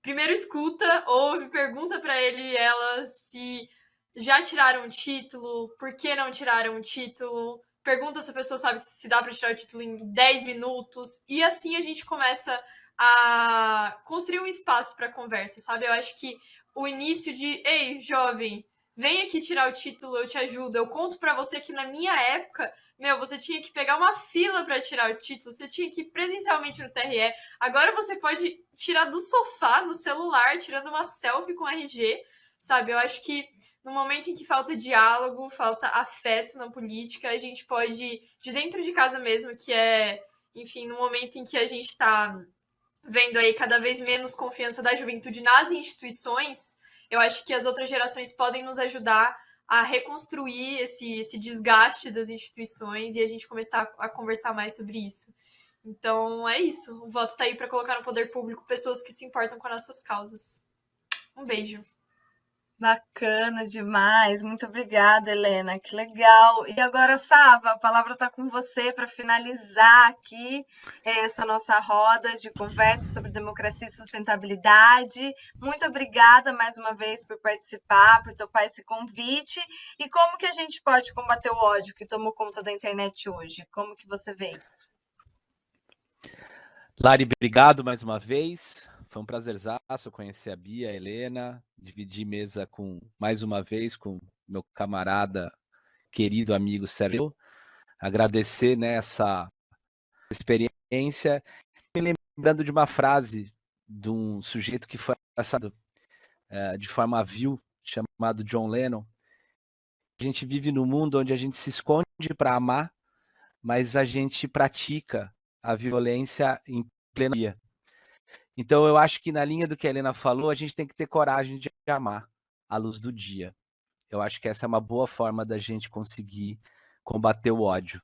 primeiro escuta, ouve, pergunta pra ele e ela se já tiraram o título, por que não tiraram o título, pergunta se a pessoa sabe se dá para tirar o título em 10 minutos, e assim a gente começa a construir um espaço para conversa, sabe? Eu acho que o início de, ei, jovem, vem aqui tirar o título, eu te ajudo, eu conto para você que na minha época, você tinha que pegar uma fila para tirar o título, você tinha que ir presencialmente no TRE, agora você pode tirar do sofá, no celular, tirando uma selfie com RG, sabe? Eu acho que no momento em que falta diálogo, falta afeto na política, a gente pode, de dentro de casa mesmo, que enfim, no momento em que a gente está vendo aí cada vez menos confiança da juventude nas instituições, eu acho que as outras gerações podem nos ajudar a reconstruir esse desgaste das instituições e a gente começar a conversar mais sobre isso. Então, é isso. O voto está aí para colocar no poder público pessoas que se importam com as nossas causas. Um beijo. Bacana demais. Muito obrigada, Helena. Que legal. E agora, Sava, a palavra está com você para finalizar aqui essa nossa roda de conversa sobre democracia e sustentabilidade. Muito obrigada mais uma vez por participar, por topar esse convite. E como que a gente pode combater o ódio que tomou conta da internet hoje? Como que você vê isso? Lari, obrigado mais uma vez. Foi um prazerzaço conhecer a Bia, a Helena, dividir mesa mais uma vez com meu camarada, querido amigo Sérgio. Agradecer, né, essa experiência. Me lembrando de uma frase de um sujeito que foi passado de forma vil, chamado John Lennon. A gente vive num mundo onde a gente se esconde para amar, mas a gente pratica a violência em pleno dia. Então, eu acho que na linha do que a Helena falou, a gente tem que ter coragem de amar à luz do dia. Eu acho que essa é uma boa forma da gente conseguir combater o ódio.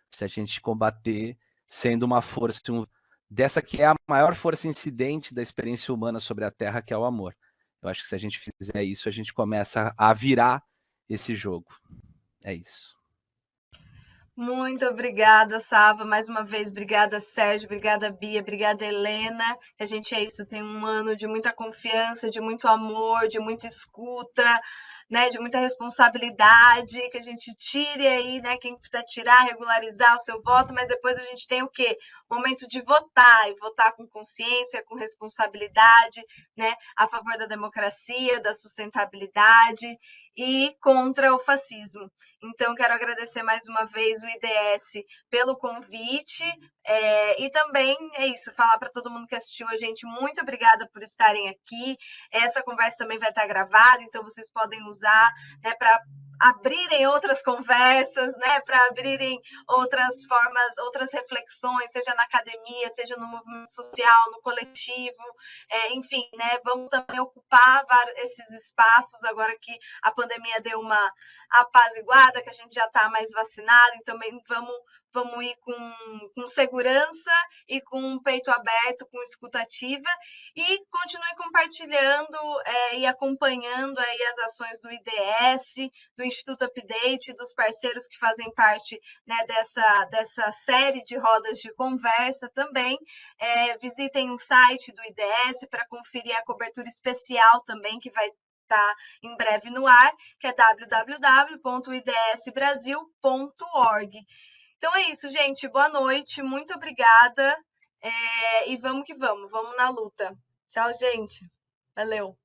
Se a gente combater sendo uma força, dessa que é a maior força incidente da experiência humana sobre a Terra, que é o amor. Eu acho que se a gente fizer isso, a gente começa a virar esse jogo. É isso. Muito obrigada, Sava. Mais uma vez, obrigada, Sérgio. Obrigada, Bia. Obrigada, Helena. A gente é isso, tem um ano de muita confiança, de muito amor, de muita escuta, né, de muita responsabilidade, que a gente tire aí, né, quem precisa tirar, regularizar o seu voto, mas depois a gente tem o quê? O momento de votar, e votar com consciência, com responsabilidade, né, a favor da democracia, da sustentabilidade e contra o fascismo. Então, quero agradecer mais uma vez o IDS pelo convite e também é isso, falar para todo mundo que assistiu a gente, muito obrigada por estarem aqui. Essa conversa também vai estar gravada, então vocês podem usar, né, para abrirem outras conversas, né, para abrirem outras formas, outras reflexões, seja na academia, seja no movimento social, no coletivo, enfim, né, vamos também ocupar esses espaços agora que a pandemia deu uma apaziguada, que a gente já está mais vacinado, então também vamos ir com segurança e com o peito aberto, com escutativa, e continue compartilhando e acompanhando aí as ações do IDS, do Instituto Update, dos parceiros que fazem parte, né, dessa série de rodas de conversa também. Visitem o site do IDS para conferir a cobertura especial também, que vai estar em breve no ar, que é www.idsbrasil.org. Então é isso, gente. Boa noite, muito obrigada. E vamos que vamos na luta. Tchau, gente. Valeu.